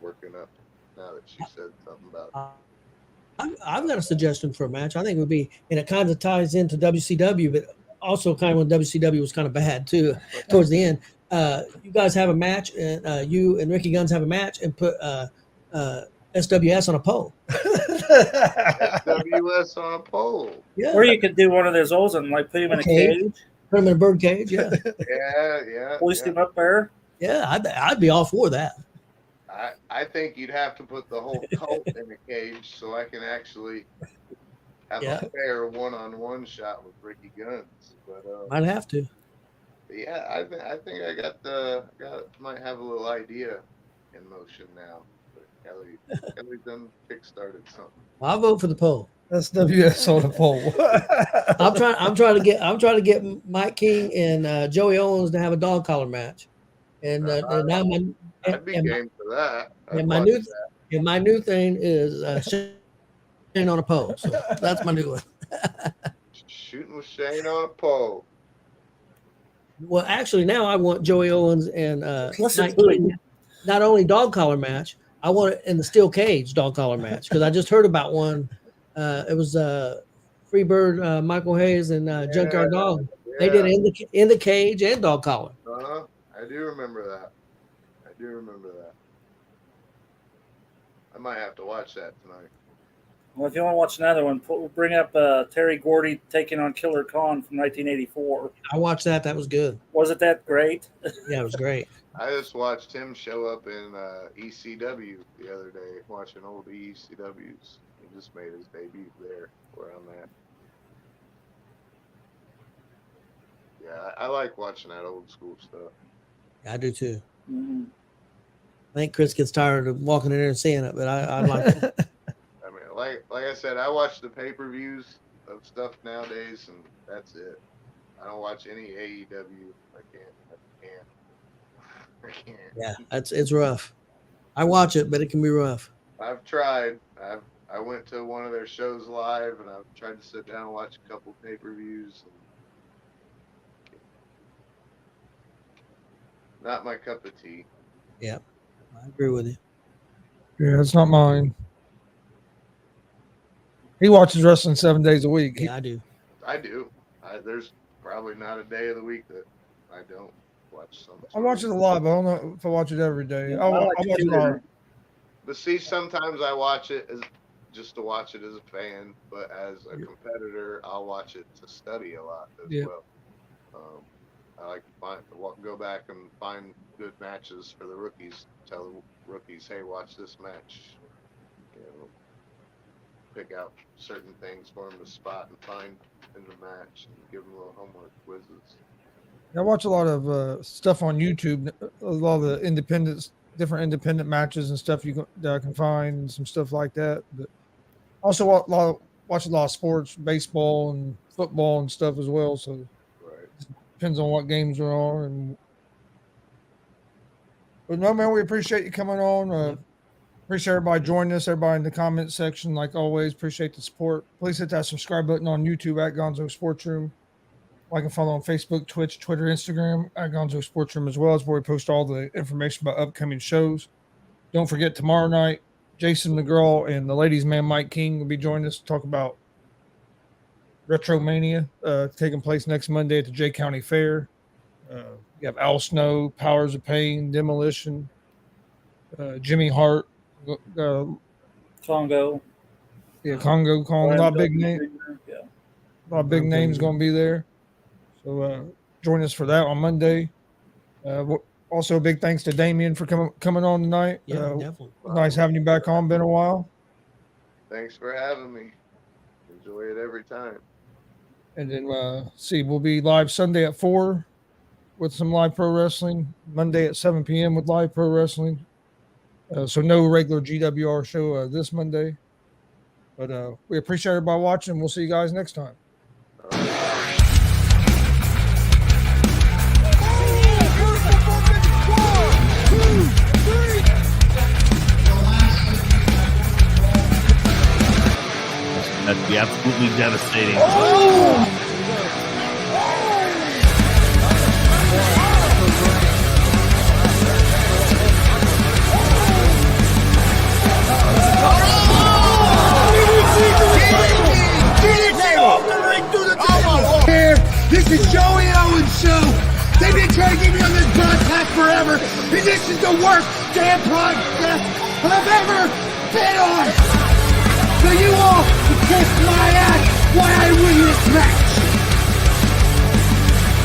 working up now that she said something about it. I've got a suggestion for a match. I think it would be, and it kind of ties into WCW, but also kind of when WCW was kind of bad too towards the end. You guys have a match, and you and Ricky Guns have a match, and put SWS on a pole. SWS on a pole. Yeah. Or you could do one of those old and like put him in a cage. Put him in a bird cage. Yeah. Yeah. Hoist him up there. Yeah, I'd be all for that. I think you'd have to put the whole cult in a cage so I can actually have a fair one-on-one shot with Ricky Guns. But I'd have to. Yeah, I think I might have a little idea in motion now. But Kelly done kickstarted something. I'll vote for the pole. SWS on the pole. I'm trying to get Mike King and Joey Owens to have a dog collar match. And now I'd be game for that. And my new thing is Shane on a pole. So that's my new one. Shooting with Shane on a pole. Well, actually, now I want Joey Owens and Mike King, not only dog collar match. I want it in the steel cage dog collar match, because I just heard about one. It was Freebird, Michael Hayes, and Junkyard Dog. Yeah. They did it in the cage and dog collar. I do remember that. I might have to watch that tonight. Well, if you want to watch another one, we'll bring up Terry Gordy taking on Killer Khan from 1984. I watched that. That was good. Wasn't that great? Yeah, it was great. I just watched him show up in ECW the other day, watching old ECWs. He just made his debut there, where I'm at. Yeah, I like watching that old school stuff. I do too. Mm-hmm. I think Chris gets tired of walking in there and seeing it, but I like it. I mean, like I said, I watch the pay-per-views of stuff nowadays, and that's it. I don't watch any AEW. I can't. Yeah, it's rough. I watch it, but it can be rough. I've tried. I went to one of their shows live, and I've tried to sit down and watch a couple pay-per-views. Not my cup of tea. Yeah, I agree with you. Yeah, it's not mine. He watches wrestling 7 days a week. Yeah, I do. I do. There's probably not a day of the week that I don't watch something. I watch it a lot, but I don't know if I watch it every day. Yeah, I watch like it a lot. But see, sometimes I watch it as just to watch it as a fan, but as a competitor, I'll watch it to study a lot as well. I like to go back and find good matches for the rookies. Tell the rookies, hey, watch this match. You know, pick out certain things for them to spot and find in the match, and give them little homework quizzes. I watch a lot of stuff on YouTube. A lot of the different independent matches and stuff that I can find, and some stuff like that. But also watch a lot of sports, baseball and football and stuff as well. So it depends on what games are on. But no, man, we appreciate you coming on. Appreciate everybody joining us. Everybody in the comment section, like always, appreciate the support. Please hit that subscribe button on YouTube at GonzoSportsRoom. Like and follow on Facebook, Twitch, Twitter, Instagram at GonzoSportsRoom as well, as where we post all the information about upcoming shows. Don't forget, tomorrow night, Jason McGraw and the ladies' man Mike King will be joining us to talk about Retromania taking place next Monday at the Jay County Fair. You have Al Snow, Powers of Pain, Demolition, Jimmy Hart, Congo. Yeah, Congo Kong. A lot of big names. Yeah. A lot of big names going to be there. So join us for that on Monday. Also, a big thanks to Damien for coming on tonight. Yeah, definitely. Nice having you back on. Been a while. Thanks for having me. Enjoy it every time. And then we'll be live Sunday at 4 with some live pro wrestling. Monday at 7 p.m. with live pro wrestling. So no regular G.W.R. show this Monday. But we appreciate everybody watching. We'll see you guys next time. That'd be absolutely devastating. This is Joey Owens' show. They've been trying to get me on this broadcast forever, and this is the worst damn broadcast I've ever been on. So you all can kiss my ass while I win this match.